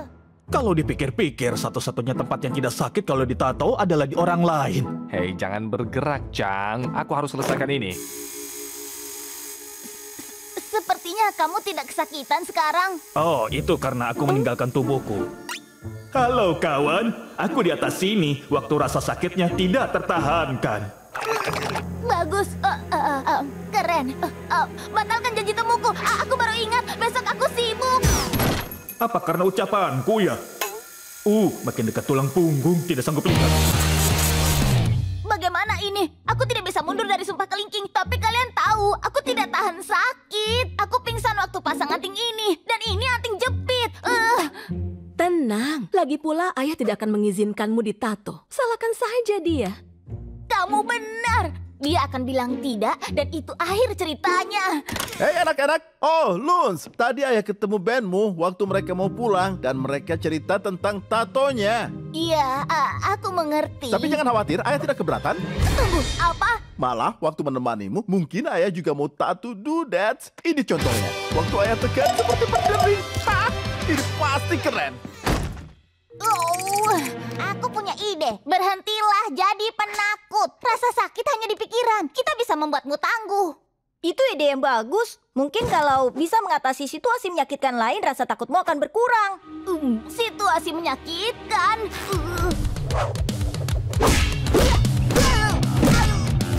Speaker 7: Kalau dipikir-pikir, satu-satunya tempat yang tidak sakit kalau ditato adalah di orang lain.
Speaker 2: Hei, jangan bergerak, Chang. Aku harus selesaikan ini.
Speaker 14: Sepertinya kamu tidak kesakitan sekarang.
Speaker 7: Oh, itu karena aku meninggalkan tubuhku. Halo kawan, aku di atas sini waktu rasa sakitnya tidak tertahankan.
Speaker 14: Bagus, keren. Batalkan janji temuku. Aku baru ingat, besok aku sibuk.
Speaker 7: Apa karena ucapanku ya? Makin dekat tulang punggung, tidak sanggup lihat.
Speaker 14: Bagaimana ini? Aku tidak bisa mundur dari sumpah kelingking, tapi kalian tahu, aku tidak tahan sakit. Aku pingsan waktu pasang anting ini, dan ini anting jepit.
Speaker 1: Tenang, lagi pula ayah tidak akan mengizinkanmu ditato. Salahkan saja dia.
Speaker 14: Kamu benar. Dia akan bilang tidak, dan itu akhir ceritanya.
Speaker 3: Hei anak-anak. Oh, Luns. Tadi ayah ketemu bandmu waktu mereka mau pulang. Dan mereka cerita tentang tatonya.
Speaker 14: Iya, aku mengerti.
Speaker 3: Tapi jangan khawatir, ayah tidak keberatan.
Speaker 14: Tunggu, apa?
Speaker 3: Malah, waktu menemanimu, mungkin ayah juga mau tato dudet. Ini contohnya. Waktu ayah tekan seperti berdering. Ini pasti keren.
Speaker 14: Aku punya ide. Berhentilah jadi penakut. Rasa sakit hanya di pikiran. Kita bisa membuatmu tangguh.
Speaker 4: Itu ide yang bagus. Mungkin kalau bisa mengatasi situasi menyakitkan lain, rasa takutmu akan berkurang.
Speaker 14: Situasi menyakitkan.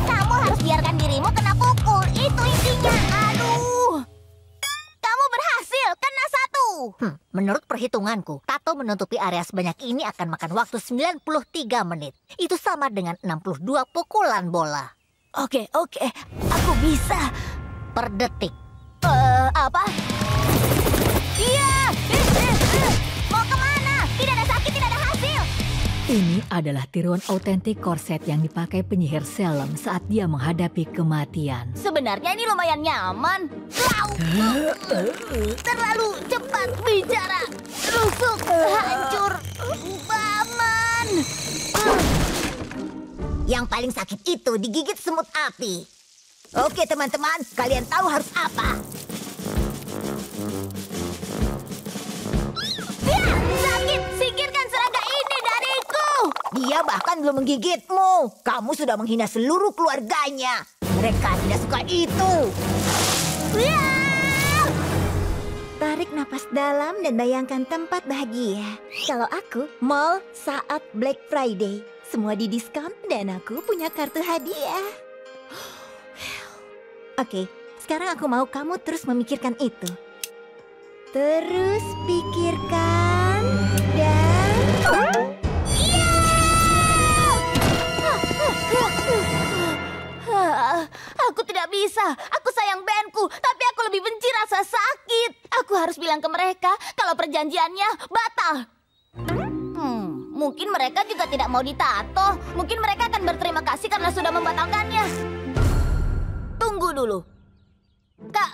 Speaker 14: Kamu harus biarkan dirimu kena pukul. Itu intinya. Aduh. Kamu berhasil. Kena 1.
Speaker 5: Menurut perhitunganku, tato menutupi area sebanyak ini akan makan waktu 93 menit. Itu sama dengan 62 pukulan bola.
Speaker 14: Oke. Aku bisa.
Speaker 5: Per detik.
Speaker 14: Apa? Iya! Mau kemana? Tidak ada sakit, tidak ada hasil.
Speaker 9: Ini adalah tiruan autentik korset yang dipakai penyihir Salem saat dia menghadapi kematian.
Speaker 14: Sebenarnya ini lumayan nyaman. Terlalu cepat bicara. Rusuk, hancur. Paman.
Speaker 5: Yang paling sakit itu digigit semut api. Oke teman-teman, kalian tahu harus apa?
Speaker 14: Ya, sakit. Singkirkan serangga ini dariku.
Speaker 5: Dia bahkan belum menggigitmu. Kamu sudah menghina seluruh keluarganya. Mereka tidak suka itu.
Speaker 4: Tarik napas dalam dan bayangkan tempat bahagia. Kalau aku, mall saat Black Friday. Semua didiskon dan aku punya kartu hadiah.
Speaker 5: Oke, sekarang aku mau kamu terus memikirkan itu. Terus pikirkan dan...
Speaker 14: Aku tidak bisa. Aku sayang bandku, tapi aku lebih benci rasa sakit. Aku harus bilang ke mereka kalau perjanjiannya batal. Mungkin mereka juga tidak mau ditato. Mungkin mereka akan berterima kasih karena sudah membatalkannya. Tunggu dulu.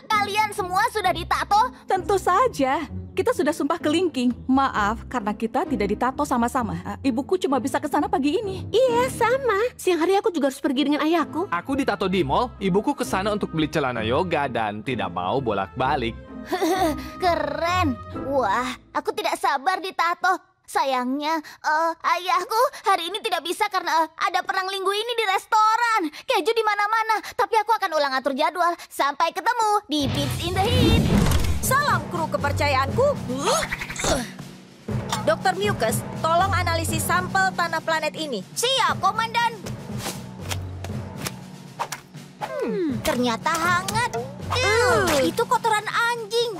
Speaker 14: Kalian semua sudah ditato?
Speaker 13: Tentu saja. Kita sudah sumpah kelingking. Maaf, karena kita tidak ditato sama-sama. Ibuku cuma bisa ke sana pagi ini.
Speaker 1: Iya, sama. Siang hari aku juga harus pergi dengan ayahku.
Speaker 2: Aku ditato di mall, ibuku ke sana untuk beli celana yoga dan tidak mau bolak-balik.
Speaker 14: Keren. Wah, aku tidak sabar ditato. Sayangnya, ayahku hari ini tidak bisa karena ada perang linggu ini di restoran. Keju di mana-mana, tapi aku akan ulang atur jadwal. Sampai ketemu di Beats in the Heat.
Speaker 4: Salam kru kepercayaanku. Dr. Mucus, tolong analisis sampel tanah planet ini.
Speaker 5: Siap, Komandan. Ternyata hangat. Itu kotoran anjing.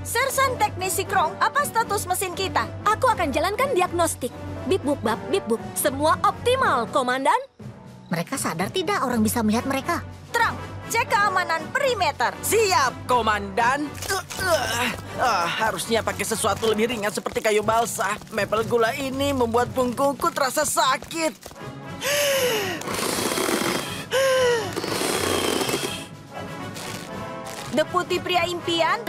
Speaker 4: Sersan Teknisi Krong, apa status mesin kita?
Speaker 1: Aku akan jalankan diagnostik. Bip bup bap, bip bup. Semua optimal, Komandan.
Speaker 5: Mereka sadar tidak orang bisa melihat mereka?
Speaker 4: Terang, cek keamanan perimeter.
Speaker 6: Siap, Komandan. Harusnya pakai sesuatu lebih ringan seperti kayu balsa. Maple gula ini membuat punggungku terasa sakit.
Speaker 4: Deputi pria impian,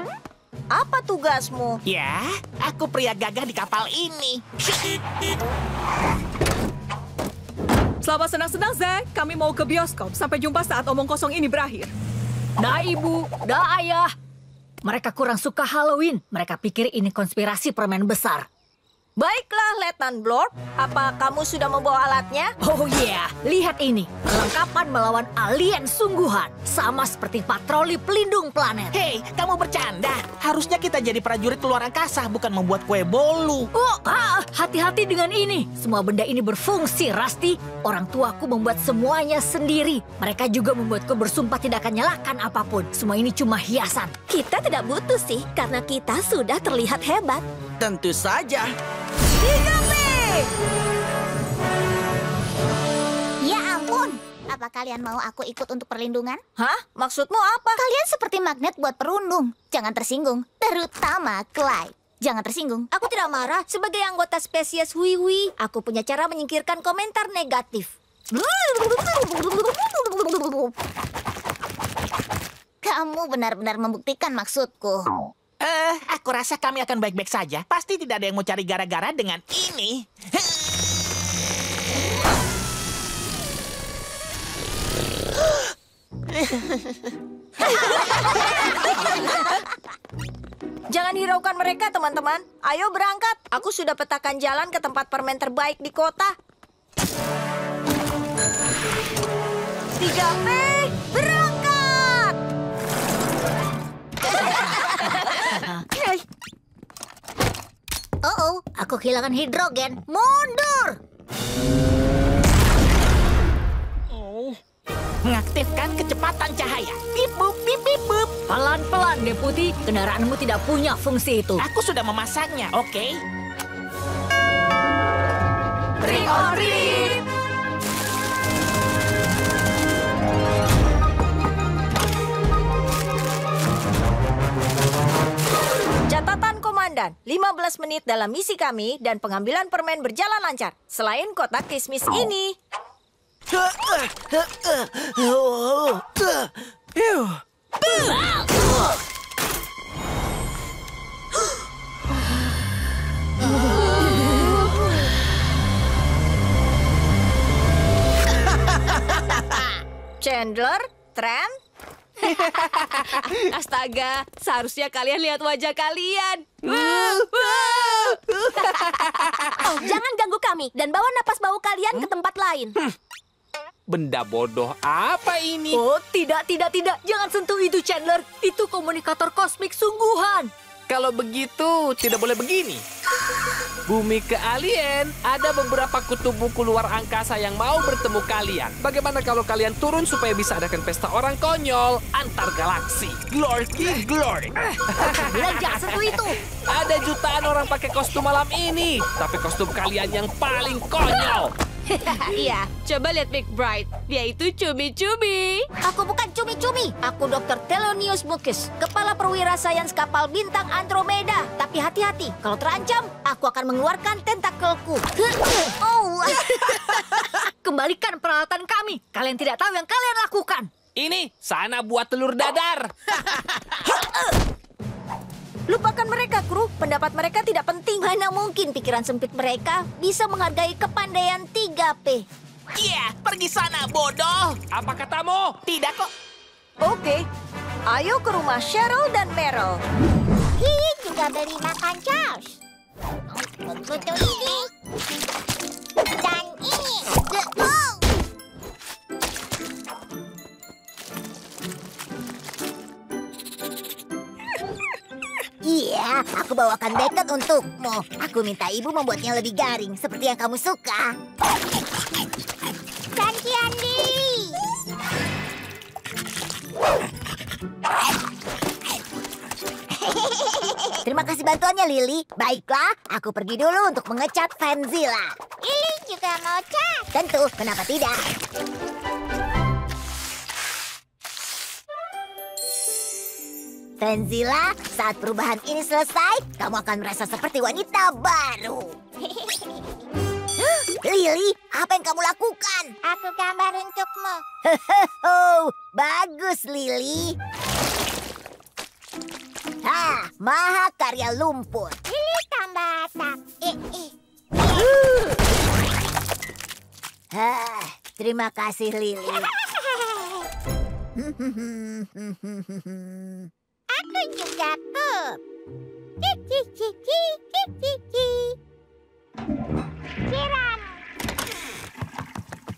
Speaker 4: apa tugasmu?
Speaker 20: Ya, aku pria gagah di kapal ini.
Speaker 13: Selamat senang-senang, Zack. Kami mau ke bioskop. Sampai jumpa saat omong kosong ini berakhir.
Speaker 9: Dah ibu, dah ayah. Mereka kurang suka Halloween. Mereka pikir ini konspirasi permen besar.
Speaker 4: Baiklah, Letnan Blorp. Apa kamu sudah membawa alatnya?
Speaker 9: Oh iya, lihat ini. Perlengkapan melawan alien sungguhan. Sama seperti patroli pelindung planet.
Speaker 20: Hei, kamu bercanda. Harusnya kita jadi prajurit luar angkasa, bukan membuat kue bolu.
Speaker 9: Oh, hati-hati dengan ini. Semua benda ini berfungsi, Rusty. Orang tuaku membuat semuanya sendiri. Mereka juga membuatku bersumpah tidak akan nyalakan apapun. Semua ini cuma hiasan.
Speaker 1: Kita tidak butuh sih, karena kita sudah terlihat hebat.
Speaker 6: Tentu saja.
Speaker 14: Ya ampun. Apa kalian mau aku ikut untuk perlindungan?
Speaker 4: Hah? Maksudmu apa?
Speaker 14: Kalian seperti magnet buat perundung. Jangan tersinggung, terutama Clyde. Jangan tersinggung.
Speaker 5: Aku tidak marah. Sebagai anggota spesies Wiwi, aku punya cara menyingkirkan komentar negatif.
Speaker 14: Kamu benar-benar membuktikan maksudku.
Speaker 20: Aku rasa kami akan baik-baik saja. Pasti tidak ada yang mau cari gara-gara dengan ini.
Speaker 4: Jangan hiraukan mereka, teman-teman. Ayo berangkat. Aku sudah petakan jalan ke tempat permen terbaik di kota. 3P, berangkat!
Speaker 5: Oh, aku kehilangan hidrogen. Mundur!
Speaker 20: Mengaktifkan kecepatan cahaya. Bip bup, bip bip bup.
Speaker 9: Pelan-pelan, Deputi. Kendaraanmu tidak punya fungsi itu.
Speaker 20: Aku sudah memasangnya, oke?
Speaker 4: Trick or treat! Catatan Komandan, 15 menit dalam misi kami dan pengambilan permen berjalan lancar. Selain kotak kismis ini. Chandler, Trent.
Speaker 1: Astaga, seharusnya kalian lihat wajah kalian. Oh, jangan ganggu kami dan bawa napas bau kalian ke tempat lain.
Speaker 2: Benda bodoh apa ini?
Speaker 9: Oh, tidak. Jangan sentuh itu, Chandler. Itu komunikator kosmik sungguhan.
Speaker 8: Kalau begitu, tidak boleh begini. Bumi ke alien, ada beberapa kutub buku luar angkasa yang mau bertemu kalian. Bagaimana kalau kalian turun supaya bisa adakan pesta orang konyol antar galaksi? Glorky Glory.
Speaker 9: Bilang jangan sentuh itu.
Speaker 8: Ada jutaan orang pakai kostum malam ini, tapi kostum kalian yang paling konyol.
Speaker 1: Iya, coba lihat Big Bright. Dia itu cumi-cumi.
Speaker 5: Aku bukan cumi-cumi. Aku Dr. Thelonious Mukis, kepala perwira sains kapal bintang Andromeda. Tapi hati-hati, kalau terancam, aku akan mengeluarkan tentakelku. Oh.
Speaker 9: Kembalikan peralatan kami. Kalian tidak tahu yang kalian lakukan.
Speaker 8: Ini, sana buat telur dadar.
Speaker 5: Lupakan mereka, kru. Pendapat mereka tidak penting. Mana mungkin pikiran sempit mereka bisa menghargai kepandaian 3P.
Speaker 8: Iya, pergi sana, bodoh. Apa katamu? Tidak kok.
Speaker 4: Oke, ayo ke rumah Cheryl dan Meryl.
Speaker 14: Hihi juga beli makan Charles. Butuh ini. Dan ini. Oh.
Speaker 5: Iya, aku bawakan bacon untukmu. Aku minta ibu membuatnya lebih garing, seperti yang kamu suka.
Speaker 14: Gantian Lily.
Speaker 5: Terima kasih bantuannya, Lily. Baiklah, aku pergi dulu untuk mengecat Fenzilla.
Speaker 14: Lily juga mau cat.
Speaker 5: Tentu, kenapa tidak? Fenzilla, saat perubahan ini selesai, kamu akan merasa seperti wanita baru. Lily, apa yang kamu lakukan?
Speaker 14: Aku gambar untukmu.
Speaker 5: Bagus, Lily. Maha karya lumpur.
Speaker 14: Lily tambah asap.
Speaker 5: Terima kasih, Lily.
Speaker 14: Aku juga pup. Siram.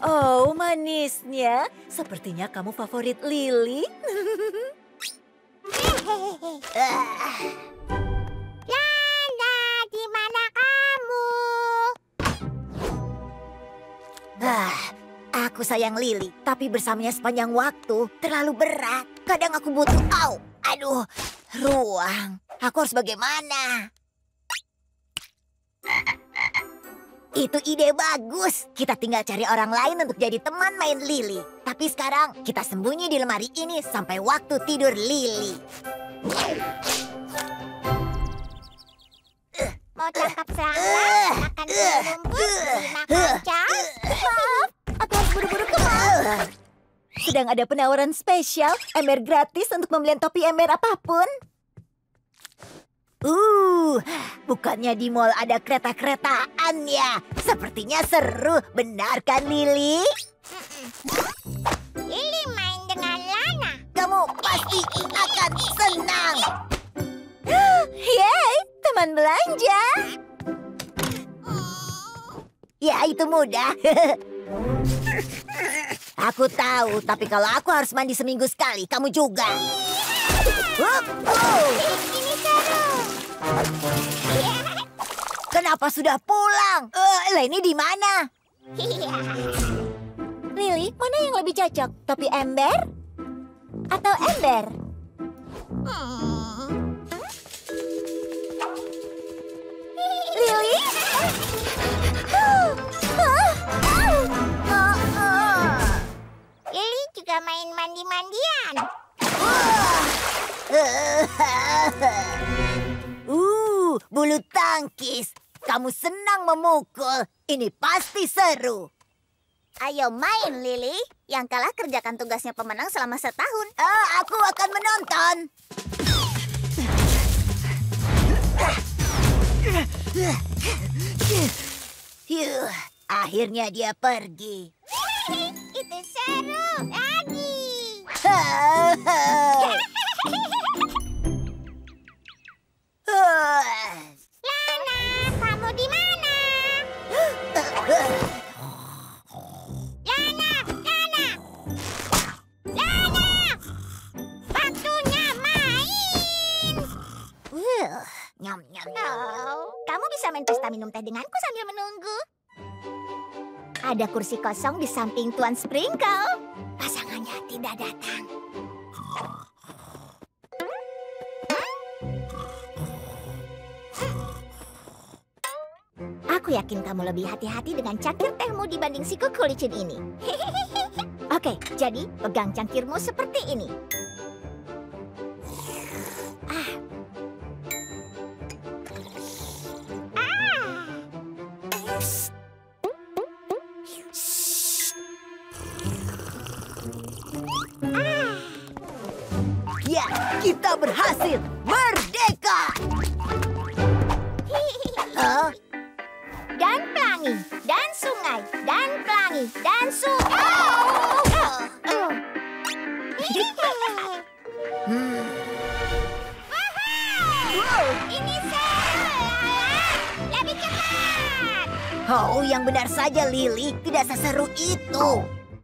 Speaker 4: Oh, manisnya. Sepertinya kamu favorit Lily.
Speaker 14: Lala, di mana kamu?
Speaker 5: Aku sayang Lily, tapi bersamanya sepanjang waktu terlalu berat. Kadang aku butuh, ruang. Aku harus bagaimana? Itu ide bagus. Kita tinggal cari orang lain untuk jadi teman main Lily. Tapi sekarang kita sembunyi di lemari ini sampai waktu tidur Lily.
Speaker 14: Mau tangkap serangga, makan rumput, makan Charles.
Speaker 5: Maaf, aku harus buru-buru ke mall. Sedang ada penawaran spesial, ember gratis untuk pembelian topi ember apapun. Bukannya di mall ada kereta-keretaan ya? Sepertinya seru, benar kan Lily?
Speaker 14: Lily main dengan Lana.
Speaker 5: Kamu pasti akan senang. Yeay, teman belanja. Ya, itu mudah. Aku tahu, tapi kalau aku harus mandi seminggu sekali, kamu juga.
Speaker 14: Ini seru.
Speaker 5: Kenapa sudah pulang? Leni di mana? Lily, mana yang lebih cocok? Topi ember? Atau ember? Lily?
Speaker 14: Lily juga main mandi-mandian.
Speaker 5: Bulu tangkis. Kamu senang memukul. Ini pasti seru.
Speaker 14: Ayo main, Lily. Yang kalah kerjakan tugasnya pemenang selama setahun.
Speaker 5: Aku akan menonton. Akhirnya dia pergi.
Speaker 14: Itu seru. Lagi. Lana, kamu di mana? Lana! Waktunya main!
Speaker 5: Ada kursi kosong di samping Tuan Sprinkle. Pasangannya tidak datang. Aku yakin kamu lebih hati-hati dengan cangkir tehmu dibanding si kuku licin ini. Oke, jadi pegang cangkirmu seperti ini.
Speaker 10: Ya, kita berhasil! Merdeka!
Speaker 5: Dan pelangi, dan sungai, dan pelangi, dan sungai. Ini lebih cepat.
Speaker 4: Oh, yang benar saja, Lily. Tidak seseru itu.